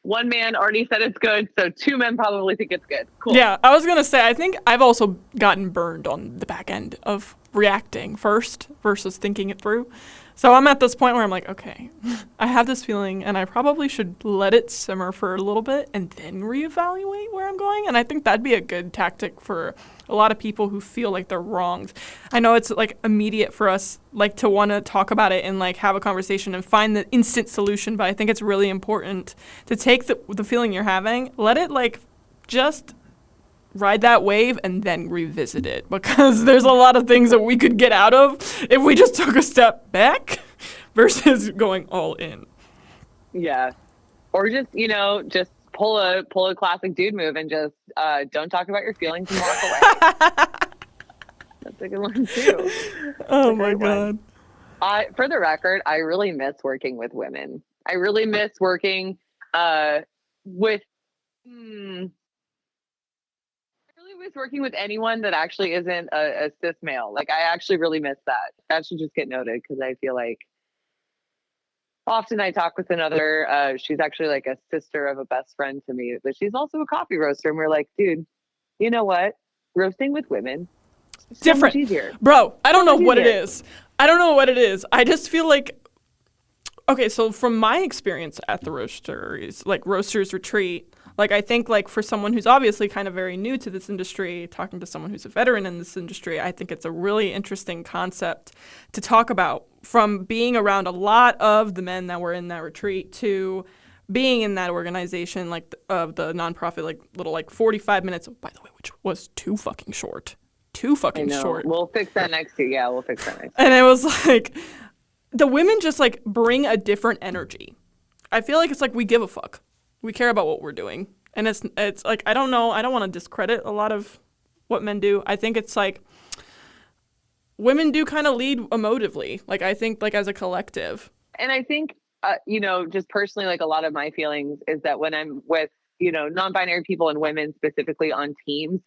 One man already said it's good, so two men probably think it's good. Cool. Yeah, I was gonna say, I think I've also gotten burned on the back end of reacting first versus thinking it through. So I'm at this point where I'm like, okay, I have this feeling and I probably should let it simmer for a little bit and then reevaluate where I'm going. And I think that'd be a good tactic for a lot of people who feel like they're wronged. I know it's like immediate for us like to want to talk about it and like have a conversation and find the instant solution, but I think it's really important to take the feeling you're having, let it like just ride that wave and then revisit it, because there's a lot of things that we could get out of if we just took a step back versus going all in. Yeah. Or just, just pull a classic dude move and just don't talk about your feelings and walk away. That's a good one too. Oh my God. For the record, I really miss working with women. I really miss working with working with anyone that actually isn't a cis male. Like, I actually really miss that. That should just get noted, because I feel like often I talk with another, she's actually like a sister of a best friend to me, but she's also a coffee roaster. And we're like, dude, you know what? Roasting with women is so different. much easier. Bro, I don't know what it is. I don't know what it is. I just feel like, okay, so from my experience at the roasters, like roasters retreat, like I think like for someone who's obviously kind of very new to this industry, talking to someone who's a veteran in this industry, I think it's a really interesting concept to talk about, from being around a lot of the men that were in that retreat to being in that organization, like of the nonprofit, like little like 45 minutes, by the way, which was too fucking short. Short. We'll fix that next year. Yeah, we'll fix that next year. And it was like, the women just like bring a different energy. I feel like it's like we give a fuck. We care about what we're doing. And it's like, I don't know, I don't want to discredit a lot of what men do. I think it's like women do kind of lead emotively. Like, I think like as a collective. And I think, just personally, like a lot of my feelings is that when I'm with, non-binary people and women specifically on teams,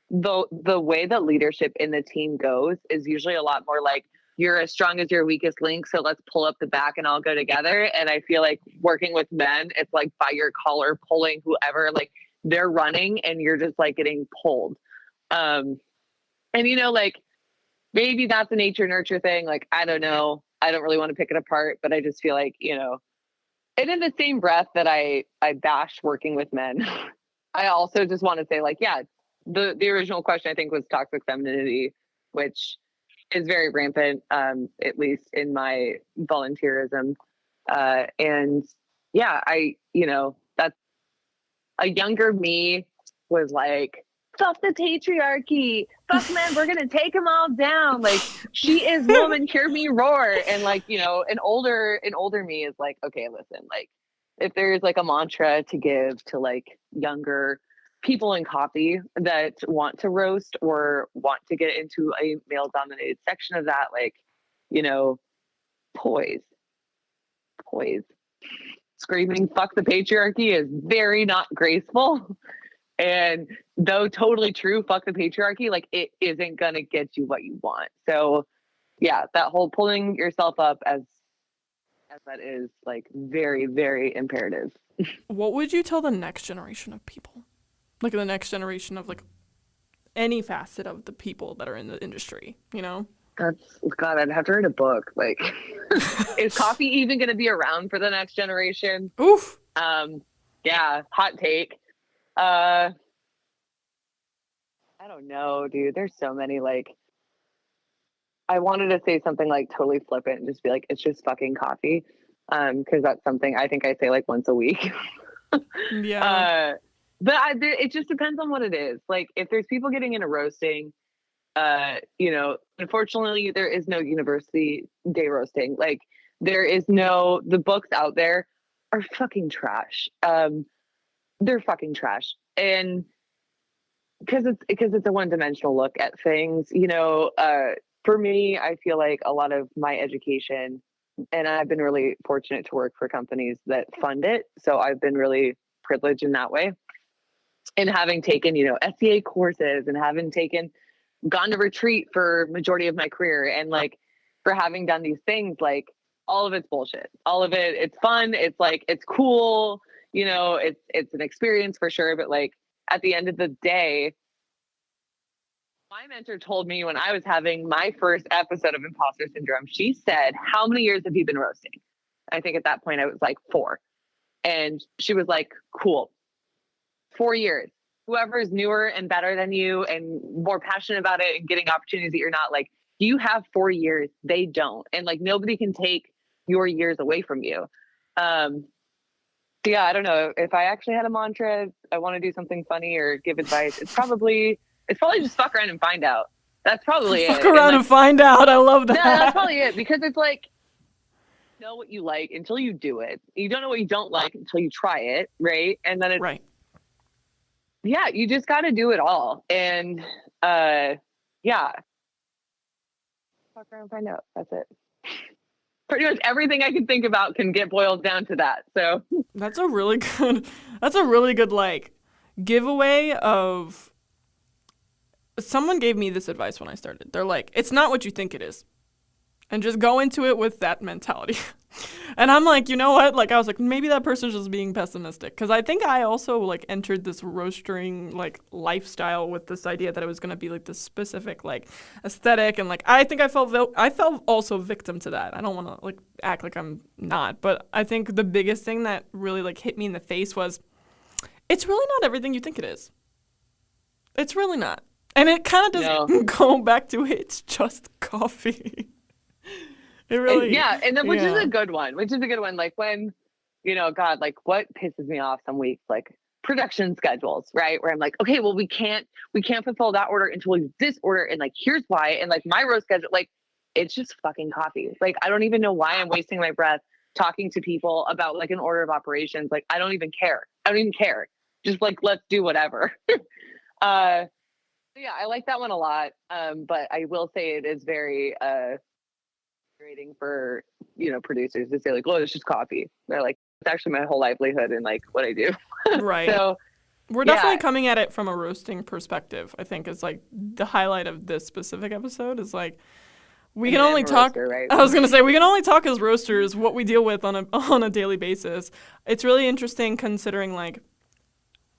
the way that leadership in the team goes is usually a lot more like, you're as strong as your weakest link, so let's pull up the back and all go together. And I feel like working with men, it's like by your collar, pulling whoever, like they're running and you're just like getting pulled. And like maybe that's a nature nurture thing. Like, I don't know. I don't really want to pick it apart, but I just feel like, and in the same breath that I bash working with men, I also just want to say, like, yeah, the original question I think was toxic femininity, which is very rampant, at least in my volunteerism. And yeah, that's a younger me was like, fuck the patriarchy, fuck men, we're gonna take them all down. Like, she is woman, hear me roar. And like, an older me is like, okay, listen, like if there's like a mantra to give to like younger people in coffee that want to roast or want to get into a male dominated section of that, like, poise. Screaming fuck the patriarchy is very not graceful. And though totally true, fuck the patriarchy, like it isn't gonna get you what you want. So yeah, that whole pulling yourself up as that is like very, very imperative. What would you tell the next generation of people? Like the next generation of like any facet of the people that are in the industry, God, I'd have to write a book. Like, is coffee even going to be around for the next generation? Oof. Yeah, hot take. I don't know, dude. There's so many, like, I wanted to say something like totally flippant and just be like, it's just fucking coffee. Because that's something I think I say like once a week. Yeah. But it just depends on what it is. Like, if there's people getting into roasting, unfortunately, there is no university day roasting. Like, there is the books out there are fucking trash. They're fucking trash. And because it's a one-dimensional look at things, for me, I feel like a lot of my education, and I've been really fortunate to work for companies that fund it. So I've been really privileged in that way. And having taken, SCA courses and gone to retreat for majority of my career, and like for having done these things, like all of it's bullshit. All of it, it's fun. It's like, it's cool. It's an experience for sure. But like at the end of the day, My mentor told me when I was having my first episode of imposter syndrome, she said, "How many years have you been roasting?" I think at that point I was like 4. And she was like, "Cool. 4 years. Whoever is newer and better than you and more passionate about it and getting opportunities that you're not, like, you have 4 years. They don't. And like, nobody can take your years away from you." So yeah, I don't know if I actually had a mantra. I want to do something funny or give advice. It's probably just fuck around and find out. That's probably Fuck it. around and find out. I love that. No, that's probably it, because it's like, you know what you like until you do it. You don't know what you don't like until you try it, right? And then Right. yeah, you just got to do it all. And yeah, fuck around and find out. That's it. Pretty much everything I can think about can get boiled down to that. So That's a really good like giveaway of. Someone gave me this advice when I started. They're like, it's not what you think it is. And just go into it with that mentality. And I'm like, you know what? Like, I was like, maybe that person's just being pessimistic. Because I think I also, like, entered this roastering, like, lifestyle with this idea that it was going to be, like, this specific, like, aesthetic. And, like, I think I felt also victim to that. I don't want to, like, act like I'm not. But I think the biggest thing that really, like, hit me in the face was, it's really not everything you think it is. It's really not. And it kind of does go back to it's just coffee. It really, and then which is a good one. Like, when, you know, God, like, what pisses me off some weeks, like production schedules, right? Where I'm like, okay, well, we can't fulfill that order until we do this order, and like, here's why. And like, my roast schedule, like, it's just fucking coffee. Like, I don't even know why I'm wasting my breath talking to people about like an order of operations. Like, I don't even care. Just like, let's do whatever. Yeah, I like that one a lot. But I will say it is very frustrating for, you know, producers to say like, "Oh, it's just coffee." They're like, it's actually my whole livelihood and like what I do. Right. So we're definitely coming at it from a roasting perspective. I think is like the highlight of this specific episode is like we can only talk. Roaster, right? I was gonna say we can only talk as roasters what we deal with on a daily basis. It's really interesting considering like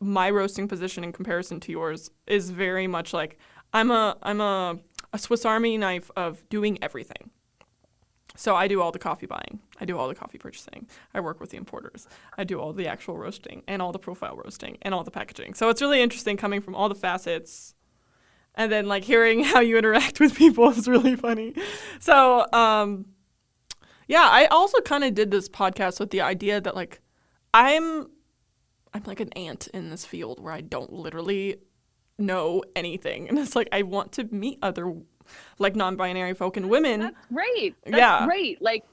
my roasting position in comparison to yours is very much like I'm a Swiss Army knife of doing everything. So I do all the coffee buying. I do all the coffee purchasing. I work with the importers. I do all the actual roasting and all the profile roasting and all the packaging. So it's really interesting coming from all the facets and then like hearing how you interact with people is really funny. So yeah, I also kind of did this podcast with the idea that like I'm like an ant in this field where I don't literally know anything. And it's like, I want to meet other like non-binary folk and women. That's great. That's great. Like,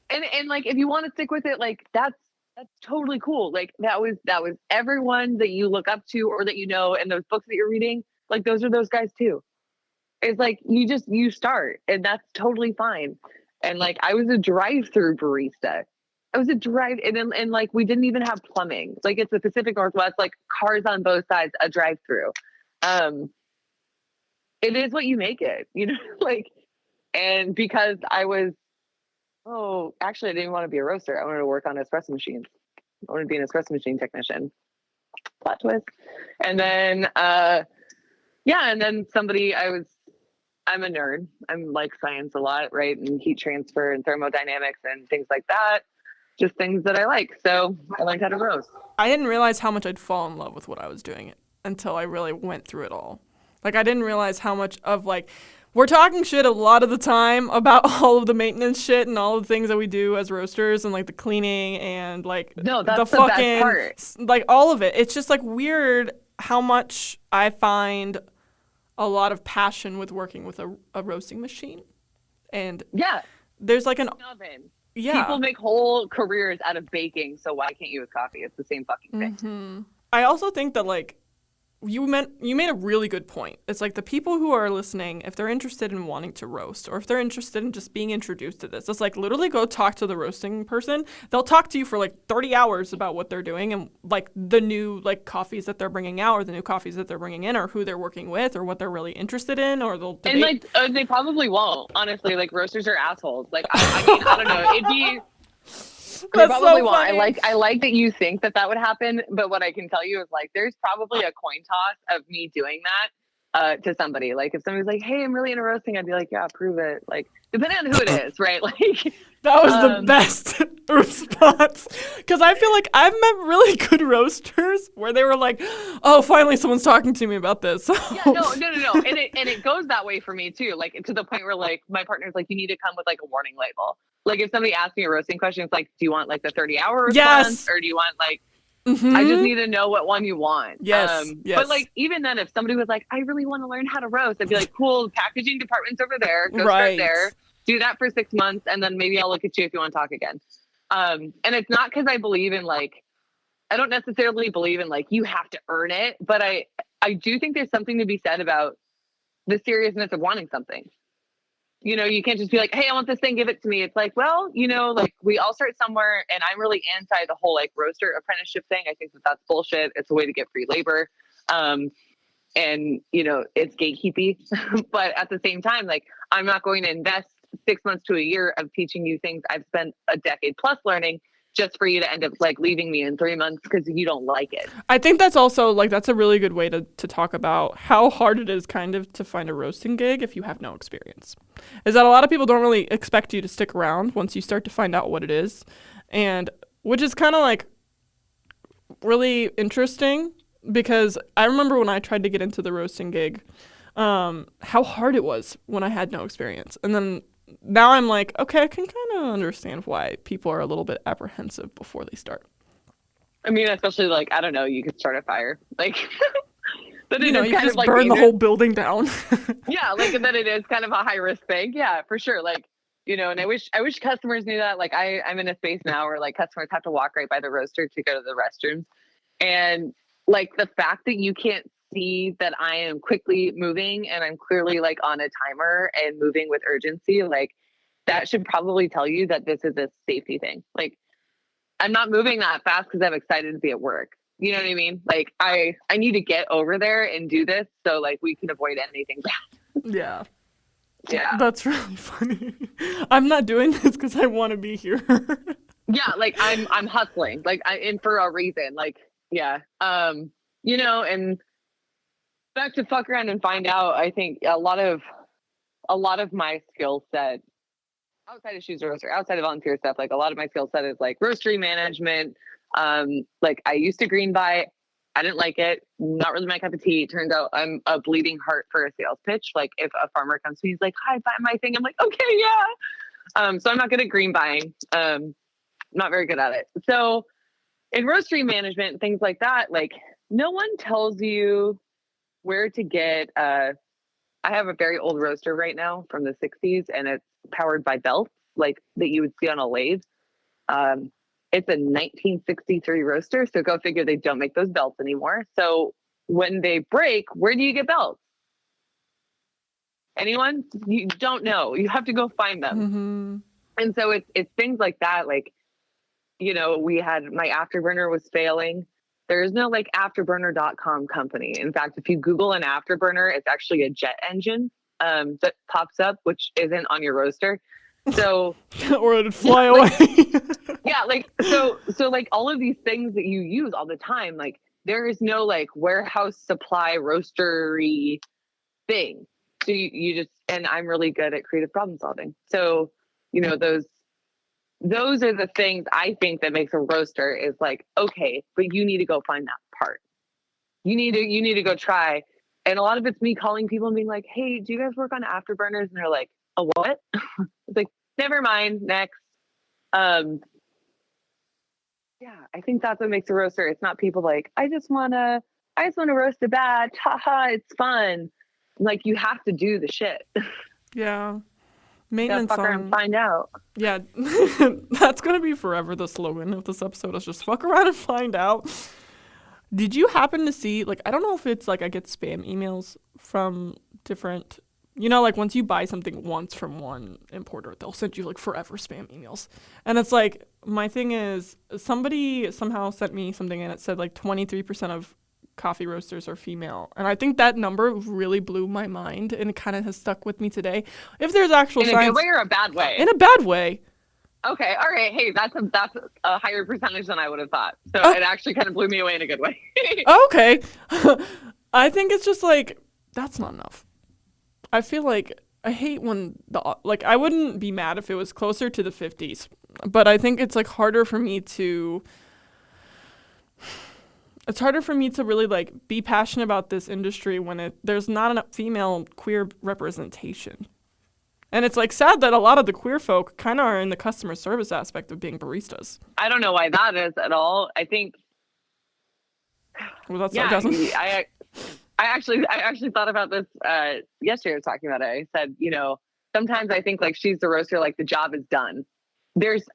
and like, if you want to stick with it, like that's totally cool. Like that was everyone that you look up to or that, you know, and those books that you're reading, like those are those guys too. It's like, you start and that's totally fine. And like, I was a drive-through barista. And like, we didn't even have plumbing. Like, it's the Pacific Northwest, like cars on both sides, a drive-through. It is what you make it, you know, like, and because actually I didn't want to be a roaster. I wanted to work on espresso machines. I wanted to be an espresso machine technician. Plot twist. And then, and then I'm a nerd. I'm like science a lot, right? And heat transfer and thermodynamics and things like that. Just things that I like. So I learned how to roast. I didn't realize how much I'd fall in love with what I was doing until I really went through it all. Like, I didn't realize how much of, like, we're talking shit a lot of the time about all of the maintenance shit and all the things that we do as roasters and, like, the cleaning and, like, no, that's the best part. Like, all of it. It's just, like, weird how much I find a lot of passion with working with a roasting machine. And there's, like, an oven. Yeah. People make whole careers out of baking, so why can't you with coffee? It's the same fucking thing. Mm-hmm. I also think that, like, you made a really good point. It's like the people who are listening, if they're interested in wanting to roast or if they're interested in just being introduced to this, it's like literally go talk to the roasting person. They'll talk to you for like 30 hours about what they're doing and like the new like coffees that they're bringing out or the new coffees that they're bringing in or who they're working with or what they're really interested in, or they'll debate. And like they probably won't, honestly. Like roasters are assholes. Like I mean, I don't know. It'd be They probably won't. I like that you think that would happen, but what I can tell you is like there's probably a coin toss of me doing that to somebody. Like if somebody's like, hey, I'm really into roasting, I'd be like, yeah, prove it. Like depending on who it is, right? Like that was the best response, because I feel like I've met really good roasters where they were like, oh, finally someone's talking to me about this. Yeah, no. And it goes that way for me too. Like to the point where like my partner's like, you need to come with like a warning label. Like if somebody asks me a roasting question, it's like, do you want like the 30-hour response, or do you want like, I just need to know what one you want. Yes. But like even then, if somebody was like, I really want to learn how to roast, I'd be like, cool, packaging department's over there. Go start there. Do that for 6 months, and then maybe I'll look at you if you want to talk again. And it's not because I believe in like, I don't necessarily believe in like you have to earn it, but I do think there's something to be said about the seriousness of wanting something. You know, you can't just be like, hey, I want this thing, give it to me. It's like, well, you know, like we all start somewhere, and I'm really anti the whole like roaster apprenticeship thing. I think that that's bullshit. It's a way to get free labor. And, you know, it's gatekeepy. But at the same time, like I'm not going to invest 6 months to a year of teaching you things I've spent a decade plus learning just for you to end up like leaving me in 3 months because you don't like it. I think that's also like, that's a really good way to talk about how hard it is kind of to find a roasting gig if you have no experience. Is that a lot of people don't really expect you to stick around once you start to find out what it is. And which is kind of like really interesting, because I remember when I tried to get into the roasting gig, how hard it was when I had no experience. And then now I'm like, okay, I can kind of understand why people are a little bit apprehensive before they start. I mean, especially like, I don't know, you could start a fire. Like, but you know, you can just like burn the whole building down. Yeah, like, and then it is kind of a high risk thing. Yeah, for sure. Like, you know, and I wish customers knew that. Like, I'm in a space now where like customers have to walk right by the roaster to go to the restrooms. And like the fact that you can't see that I am quickly moving and I'm clearly like on a timer and moving with urgency, like that should probably tell you that this is a safety thing. Like I'm not moving that fast because I'm excited to be at work. You know what I mean? Like I need to get over there and do this so like we can avoid anything bad. Yeah. Yeah. That's really funny. I'm not doing this because I want to be here. Yeah, like I'm hustling. Like and for a reason. Like, yeah. You know, and back to fuck around and find out, I think a lot of my skill set outside of shoes roaster, outside of volunteer stuff, like a lot of my skill set is like roastery management. Like I used to green buy. I didn't like it. Not really my cup of tea. It turns out I'm a bleeding heart for a sales pitch. Like if a farmer comes to me, he's like, hi, buy my thing. I'm like, okay, yeah. So I'm not good at green buying. Not very good at it. So in roastery management, things like that, like no one tells you where to get. I have a very old roaster right now from the 60s, and it's powered by belts like that you would see on a lathe. It's a 1963 roaster, so go figure they don't make those belts anymore. So when they break, where do you get belts? Anyone? You don't know. You have to go find them. Mm-hmm. And so it's things like that. Like, you know, we had my afterburner was failing. There is no like afterburner.com company. In fact, if you Google an afterburner, it's actually a jet engine that pops up, which isn't on your roaster. So or it'd fly away. Yeah, like so like all of these things that you use all the time, like there is no like warehouse supply roastery thing. So you just, and I'm really good at creative problem solving. So, you know, those are the things I think that makes a roaster is like, okay, but you need to go find that part. You need to go try. And a lot of it's me calling people and being like, hey, do you guys work on afterburners? And they're like, a what? It's like, never mind, next. Yeah, I think that's what makes a roaster. It's not people like, I just wanna roast a batch. Haha, it's fun. Like you have to do the shit. Yeah. Maintenance fuck around and find out. Yeah. That's gonna be forever the slogan of this episode is just fuck around and find out. Did you happen to see, like, I don't know if it's like I get spam emails from different, you know, like once you buy something once from one importer, they'll send you like forever spam emails. And it's like, my thing is somebody somehow sent me something and it said like 23% of coffee roasters are female. And I think that number really blew my mind and it kind of has stuck with me today. If there's actual science. In a good way or a bad way? In a bad way. Okay, all right. Hey, that's a higher percentage than I would have thought. So it actually kind of blew me away in a good way. Okay. I think it's just like that's not enough. I feel like I hate when I wouldn't be mad if it was closer to the 50s, but I think it's like harder for me to really like be passionate about this industry when there's not enough female queer representation. And it's like sad that a lot of the queer folk kind of are in the customer service aspect of being baristas. I don't know why that is at all. I think. Well, that's sarcasm. I actually thought about this yesterday. I was talking about it. I said, sometimes I think like She's the Roaster, like the job is done.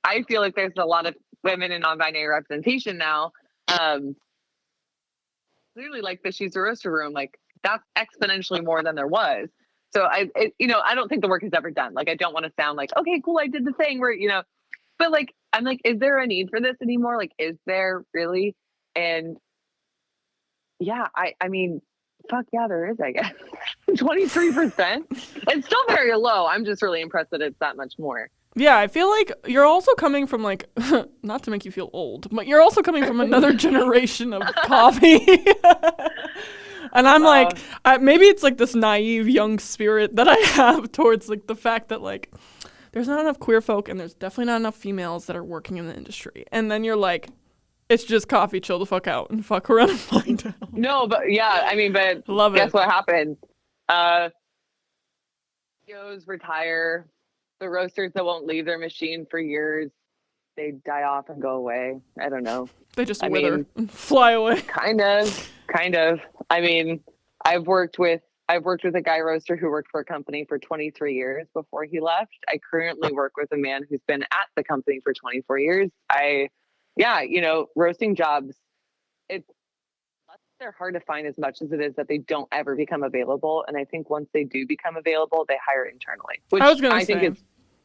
I feel like there's a lot of women in non-binary representation now. Clearly, like the She's the Roaster room, like that's exponentially more than there was. So I don't think the work is ever done. Like I don't want to sound like, okay, cool, I did the thing where, but like I'm like, is there a need for this anymore? Like, is there really? And yeah, I mean, fuck yeah, there is, I guess. 23%. It's still very low. I'm just really impressed that it's that much more. Yeah, I feel like you're also coming from like, not to make you feel old, but you're also coming from another generation of coffee. And I'm like, maybe it's like this naive young spirit that I have towards like the fact that like there's not enough queer folk and there's definitely not enough females that are working in the industry. And then you're like, it's just coffee, chill the fuck out and fuck around and find out. No, but yeah, I mean, but guess what happened? CEOs retire. The roasters that won't leave their machine for years, they die off and go away. I don't know. They just wither and fly away. Kind of. I mean, I've worked with a guy roaster who worked for a company for 23 years before he left. I currently work with a man who's been at the company for 24 years. Roasting jobs, they're hard to find as much as it is that they don't ever become available. And I think once they do become available, they hire internally, which I think is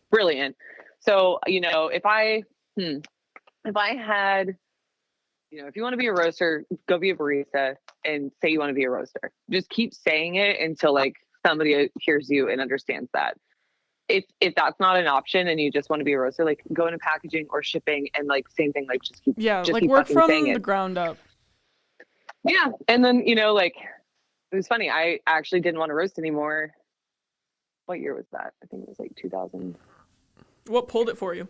brilliant. So, if I had, if you want to be a roaster, go be a barista and say you want to be a roaster. Just keep saying it until like somebody hears you and understands that. If that's not an option and you just want to be a roaster, like go into packaging or shipping and like same thing, like just keep work from the ground up. Yeah. And then, it was funny. I actually didn't want to roast anymore. What year was that? I think it was like 2000. What pulled it for you?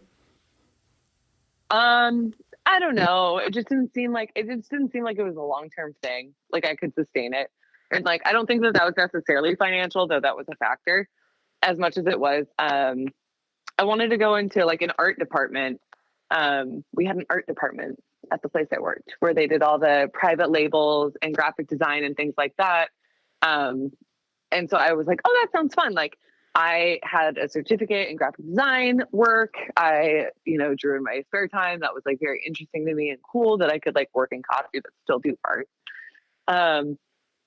I don't know. It just didn't seem like it was a long-term thing. Like I could sustain it. And like, I don't think that was necessarily financial, though that was a factor as much as it was. I wanted to go into like an art department. We had an art department at the place I worked where they did all the private labels and graphic design and things like that. And so I was like, oh, that sounds fun. Like I had a certificate in graphic design work. I, drew in my spare time. That was like very interesting to me and cool that I could like work in coffee but still do art.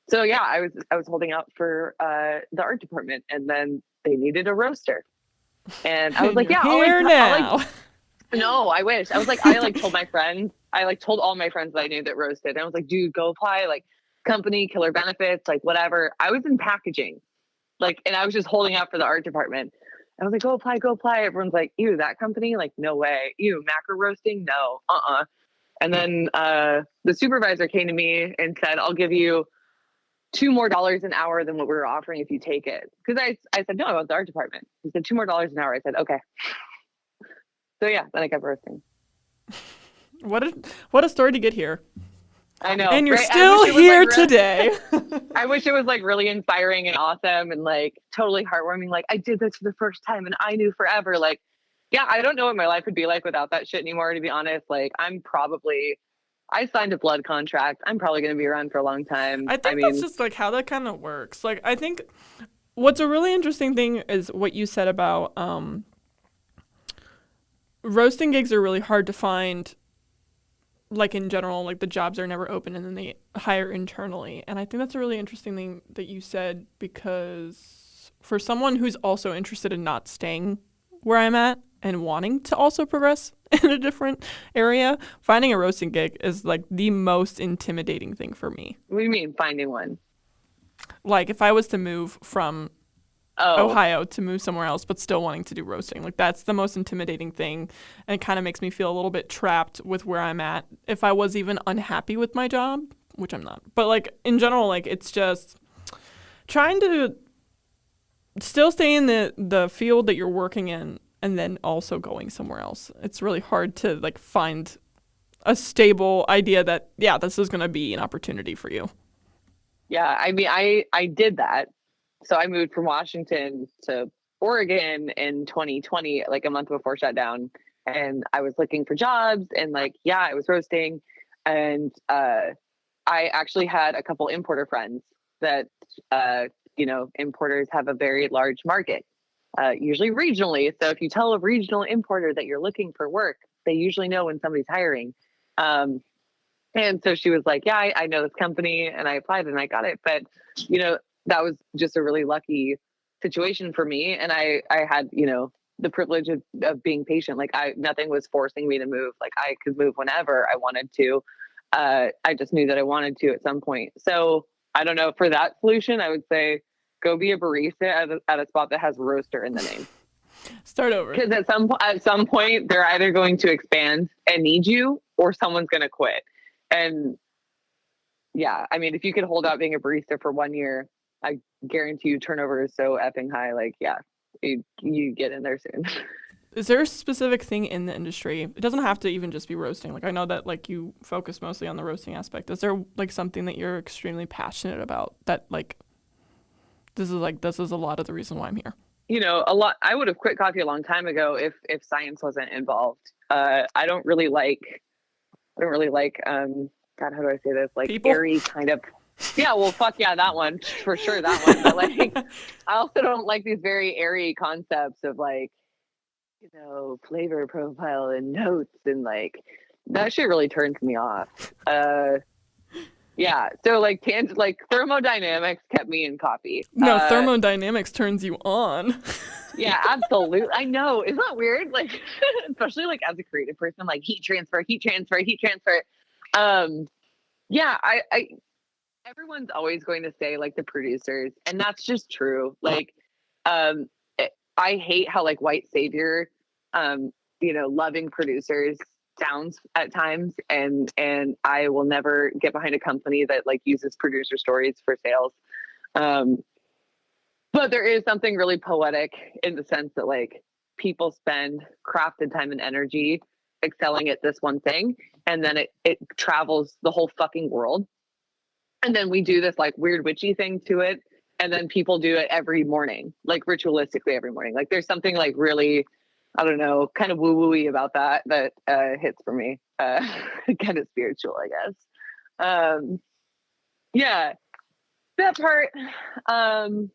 So yeah, I was holding out for the art department, and then they needed a roaster. And I was like, yeah, no, I wish. I was like, I like told my friends, told all my friends that I knew that roasted. And I was like, dude, go apply, like company, killer benefits, like whatever. I was in packaging, like, and I was just holding out for the art department. I was like, go apply. Everyone's like, ew, that company? Like, no way. Ew, macro roasting? No, And then the supervisor came to me and said, I'll give you $2 more an hour than what we were offering if you take it. Because I said, no, I want the art department. He said, $2 more an hour. I said, okay. So yeah, then I kept roasting. What a story to get here. I know. And you're still here today. I wish it was like really inspiring and awesome and like totally heartwarming. Like I did this for the first time and I knew forever. Like, yeah, I don't know what my life would be like without that shit anymore, to be honest. Like I signed a blood contract. I'm probably going to be around for a long time. I think that's just like how that kind of works. Like, I think what's a really interesting thing is what you said about roasting gigs are really hard to find. Like in general, like the jobs are never open and then they hire internally. And I think that's a really interesting thing that you said, because for someone who's also interested in not staying where I'm at and wanting to also progress in a different area, finding a roasting gig is like the most intimidating thing for me. What do you mean finding one? Like if I was to move from Ohio to move somewhere else, but still wanting to do roasting, like that's the most intimidating thing. And it kind of makes me feel a little bit trapped with where I'm at. If I was even unhappy with my job, which I'm not, but like in general, like it's just trying to still stay in the field that you're working in and then also going somewhere else. It's really hard to like find a stable idea that, yeah, this is going to be an opportunity for you. Yeah, I mean, I did that. So I moved from Washington to Oregon in 2020, like a month before shutdown, and I was looking for jobs, and like, yeah, I was roasting, and I actually had a couple importer friends that, importers have a very large market, usually regionally. So if you tell a regional importer that you're looking for work, they usually know when somebody's hiring. Um, and so she was like, yeah, I know this company, and I applied and I got it. But, that was just a really lucky situation for me. And I had, the privilege of being patient. Like nothing was forcing me to move. Like I could move whenever I wanted to. I just knew that I wanted to at some point. So I don't know, for that solution, I would say go be a barista at a spot that has roaster in the name. Start over. Because at some point they're either going to expand and need you, or someone's going to quit. And yeah, I mean, if you could hold out being a barista for 1 year, I guarantee you turnover is so effing high. Like, yeah, you get in there soon. Is there a specific thing in the industry? It doesn't have to even just be roasting. Like I know that like you focus mostly on the roasting aspect. Is there like something that you're extremely passionate about that like this is a lot of the reason why I'm here? I would have quit coffee a long time ago if science wasn't involved. I don't really like God, how do I say this? Like People? airy kind of. Yeah, well, fuck yeah, that one for sure, that one. But like, I also don't like these very airy concepts of like, flavor profile and notes, and like that shit really turns me off. Yeah, so like thermodynamics kept me in coffee. No, thermodynamics turns you on. Yeah, absolutely. I know. Isn't that weird? Like, especially like as a creative person, like heat transfer. Yeah, I everyone's always going to say like the producers, and that's just true. Like, um, I hate how like white savior, loving producers sounds at times, and I will never get behind a company that like uses producer stories for sales. But there is something really poetic in the sense that like people spend crafted time and energy excelling at this one thing, and then it travels the whole fucking world. And then we do this like weird witchy thing to it. And then people do it every morning, like ritualistically every morning. Like there's something like really, I don't know, kind of woo-woo-y about that hits for me. Kind of spiritual, I guess. Yeah, that part kind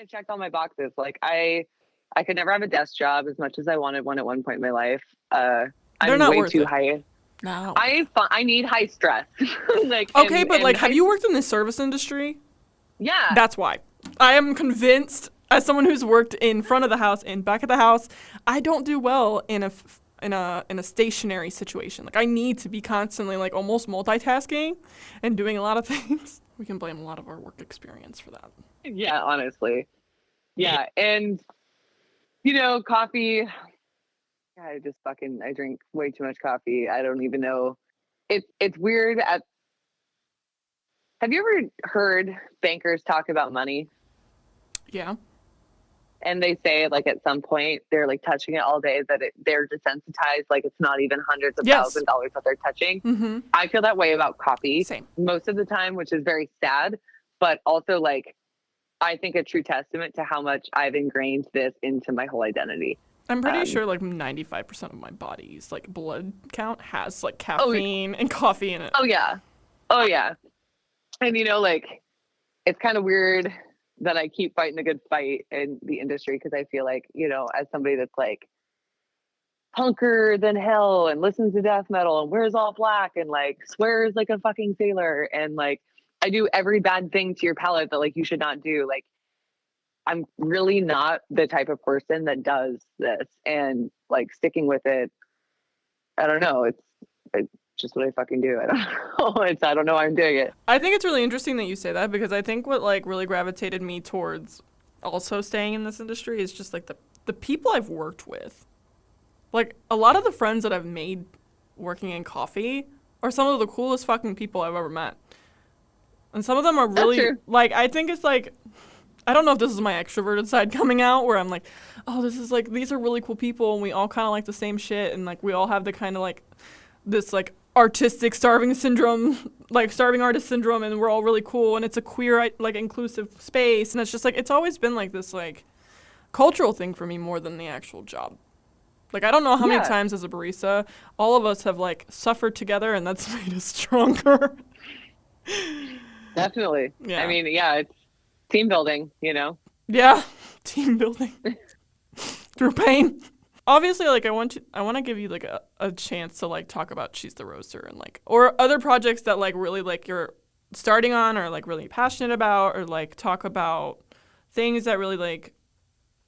of checked all my boxes. Like I could never have a desk job as much as I wanted one at one point in my life. They're I'm not way worth too it. high. No. I need high stress. Like Okay, and, but like, and have you worked in the service industry? Yeah. That's why. I am convinced, as someone who's worked in front of the house and back of the house, I don't do well in a stationary situation. Like I need to be constantly like almost multitasking and doing a lot of things. We can blame a lot of our work experience for that. Yeah, honestly. Yeah, and coffee. I drink way too much coffee. I don't even know. It's weird. Have you ever heard bankers talk about money? Yeah. And they say like at some point they're like touching it all day, that they're desensitized. Like it's not even hundreds of $1,000s that they're touching. Mm-hmm. I feel that way about coffee. Same. Most of the time, which is very sad, but also like I think a true testament to how much I've ingrained this into my whole identity. I'm pretty sure like 95% of my body's like blood count has like caffeine and coffee in it. Oh yeah. And like it's kind of weird that I keep fighting a good fight in the industry, because I feel like, as somebody that's like punker than hell and listens to death metal and wears all black and like swears like a fucking sailor and like I do every bad thing to your palate that like you should not do. Like I'm really not the type of person that does this, and like sticking with it. I don't know. It's just what I fucking do. I don't know. I don't know why I'm doing it. I think it's really interesting that you say that, because I think what like really gravitated me towards also staying in this industry is just like the people I've worked with. Like a lot of the friends that I've made working in coffee are some of the coolest fucking people I've ever met. And some of them are That's really true. like, I think it's like, I don't know if this is my extroverted side coming out where I'm like, oh, this is like, these are really cool people and we all kind of like the same shit and like we all have the kind of like this like artistic starving syndrome, like starving artist syndrome, and we're all really cool and it's a queer like inclusive space, and it's just like it's always been like this like cultural thing for me more than the actual job. Like I don't know how many Yeah, times as a barista all of us have like suffered together and that's made us stronger. definitely. I Yeah. mean, yeah, it's team building, you know? Yeah. Team building through pain. Obviously, like I want to give you like a chance to like talk about She's the Roaster and like or other projects that like really like you're starting on or like really passionate about, or like talk about things that really like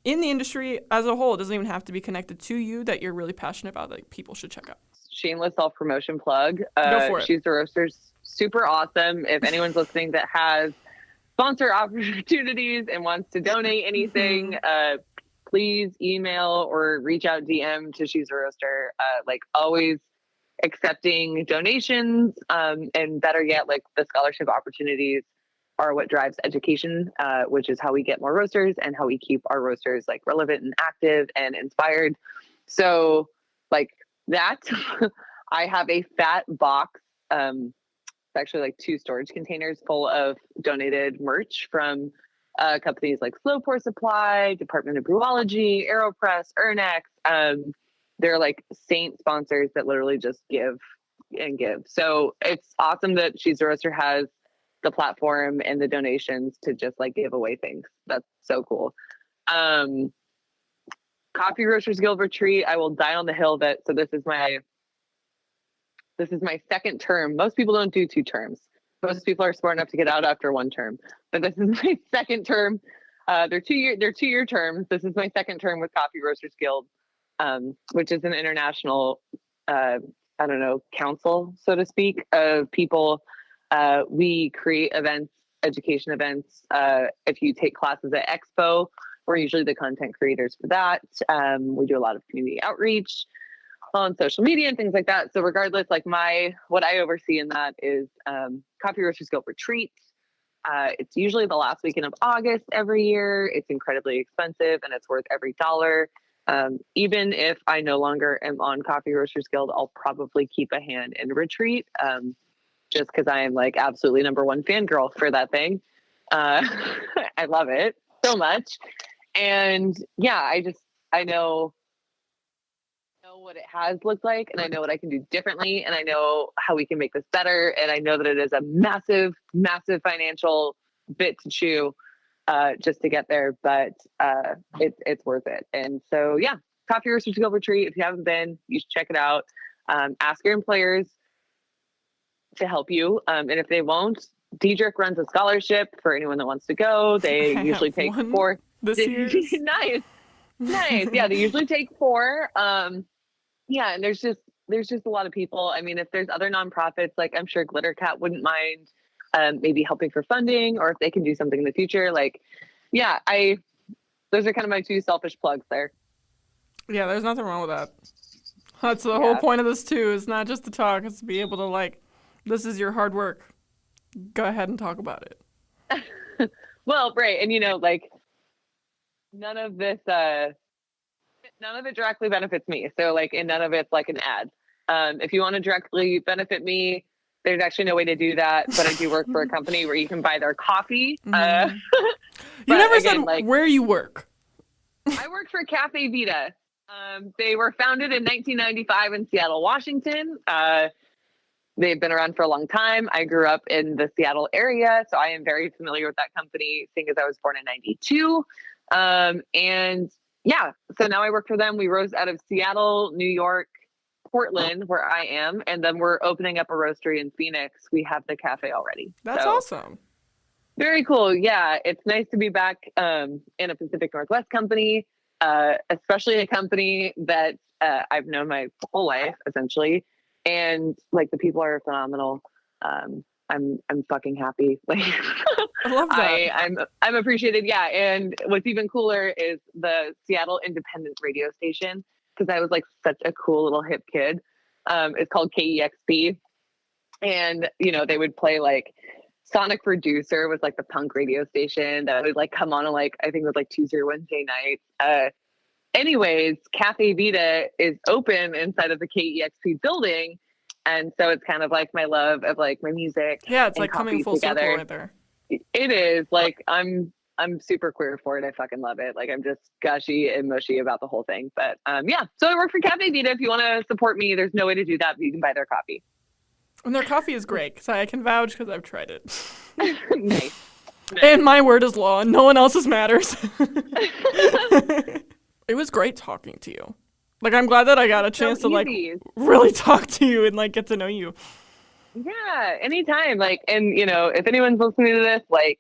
in the industry as a whole. It doesn't even have to be connected to you, that you're really passionate about that like, people should check out. Shameless self-promotion plug. Go for it. She's the Roaster's super awesome. If anyone's listening that has sponsor opportunities and wants to donate anything, please email or reach out DM to She's a Roaster. Like always accepting donations, and better yet, like the scholarship opportunities are what drives education, which is how we get more roasters and how we keep our roasters like relevant and active and inspired. So like that, I have a fat box, actually like 2 storage containers full of donated merch from companies like Slow Pour Supply, Department of Brewology, AeroPress, Ernex. They're like saint sponsors that literally just give and give. So it's awesome that She's a Roaster has the platform and the donations to just like give away things. That's so cool. Um, Coffee Roasters Guild retreat. I will die on the hill that, so this is my second term. Most people don't do 2 terms. Most people are smart enough to get out after 1 term. But this is my second term. They're 2-year terms. This is my second term with Coffee Roasters Guild, which is an international, I don't know, council, so to speak, of people. We create events, education events. If you take classes at Expo, we're usually the content creators for that. We do a lot of community outreach on social media and things like that. So regardless, like what I oversee in that is Coffee Roasters Guild retreat. It's usually the last weekend of August every year. It's incredibly expensive and it's worth every dollar. Even if I no longer am on Coffee Roasters Guild, I'll probably keep a hand in retreat, just because I am like absolutely #1 fangirl for that thing. I love it so much. And yeah, I know what it has looked like, and I know what I can do differently, and I know how we can make this better, and I know that it is a massive financial bit to chew, just to get there, but it's worth it. And so yeah, Coffee Roasters Guild retreat, if you haven't been, you should check it out. Ask your employers to help you, and if they won't, Diedrich runs a scholarship for anyone that wants to go. They I usually have take one 4. this year. Nice. Yeah, they usually take 4. Yeah, and there's just a lot of people. I mean, if there's other nonprofits, like I'm sure Glitter Cat wouldn't mind maybe helping for funding, or if they can do something in the future. Like, yeah, those are kind of my 2 selfish plugs there. Yeah, there's nothing wrong with that. That's the whole Yeah. point of this too. It's not just to talk, it's to be able to like, this is your hard work. Go ahead and talk about it. Well, right, and like none of this, none of it directly benefits me. So like, and none of it's like an ad. If you want to directly benefit me, there's actually no way to do that. But I do work for a company where you can buy their coffee. You never again, said like, where you work. I work for Cafe Vita. They were founded in 1995 in Seattle, Washington. They've been around for a long time. I grew up in the Seattle area, so I am very familiar with that company, seeing as I was born in 92. And yeah, so now I work for them. We roast out of Seattle, New York, Portland, where I am, and then we're opening up a roastery in Phoenix. We have the cafe already. That's so awesome. Very cool. Yeah, it's nice to be back in a Pacific Northwest company, especially a company that I've known my whole life, essentially. And like the people are phenomenal. I'm fucking happy. Like I love that. I'm appreciated. Yeah. And what's even cooler is the Seattle Independent radio station, because I was like such a cool little hip kid. It's called KEXP. And they would play like Sonic Producer was like the punk radio station that would like come on like, I think it was like Tuesday or Wednesday nights. Anyways, Cafe Vita is open inside of the KEXP building. And so it's kind of like my love of like my music. Yeah, it's like coming full together. circle right there. It is like, I'm super queer for it. I fucking love it. Like I'm just gushy and mushy about the whole thing. But yeah, so I work for Cafe Vita. If you want to support me, there's no way to do that, but you can buy their coffee. And their coffee is great because I can vouch because I've tried it. Nice. And my word is law and no one else's matters. It was great talking to you. Like, I'm glad that I got a chance to like really talk to you and like get to know you. Yeah, anytime. Like, and you know, if anyone's listening to this, like,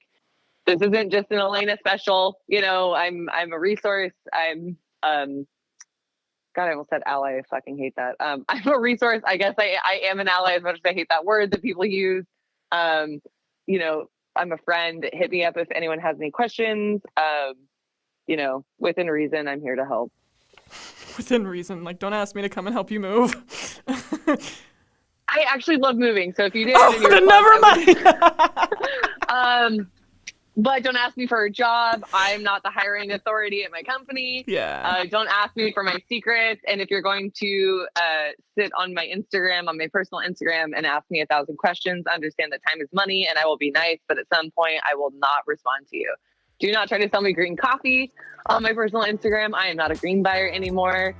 this isn't just an Elena special. You know, I'm a resource. God, I almost said ally. I fucking hate that. I'm a resource. I guess I am an ally as much as I hate that word that people use. You know, I'm a friend. Hit me up if anyone has any questions. You know, within reason, I'm here to help. Within reason. Like, don't ask me to come and help you move. I actually love moving. So if you did, then never mind. But don't ask me for a job. I'm not the hiring authority at my company. Yeah. Don't ask me for my secrets. And if you're going to sit on my Instagram, on my personal Instagram, and ask me 1,000 questions, understand that time is money, and I will be nice. But at some point, I will not respond to you. Do not try to sell me green coffee on my personal Instagram. I am not a green buyer anymore.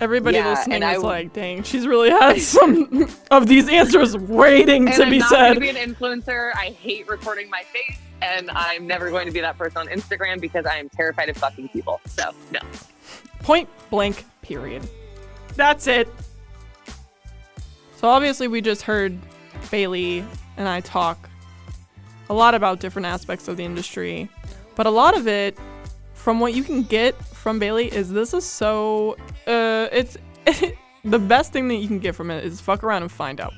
Everybody listening is like, dang, she's really had some of these answers waiting to be said. I'm not going to be an influencer. I hate recording my face, and I'm never going to be that person on Instagram because I am terrified of fucking people. So, no. Point blank, period. That's it. So obviously we just heard Baylee and I talk a lot about different aspects of the industry, but a lot of it, from what you can get from Baylee, is this is so it's the best thing that you can get from it is fuck around and find out.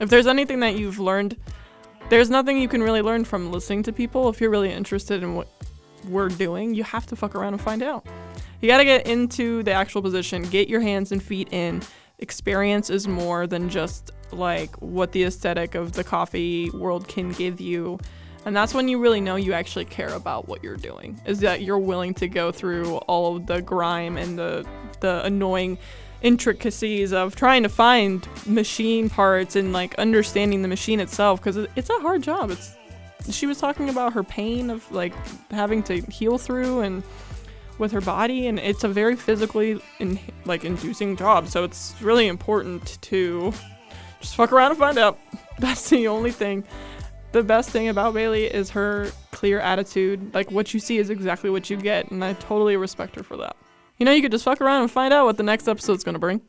If there's anything that you've learned, there's nothing you can really learn from listening to people. If you're really interested in what we're doing, you have to fuck around and find out. You got to get into the actual position, get your hands and feet in. Experience is more than just like what the aesthetic of the coffee world can give you. And that's when you really know you actually care about what you're doing, is that you're willing to go through all of the grime and the annoying intricacies of trying to find machine parts and like understanding the machine itself, because it's a hard job. She was talking about her pain of like having to heal through and with her body, and it's a very physically inducing job. So it's really important to just fuck around and find out. That's the only thing. The best thing about Baylee is her clear attitude. Like, what you see is exactly what you get, and I totally respect her for that. You know, you could just fuck around and find out what the next episode's gonna bring.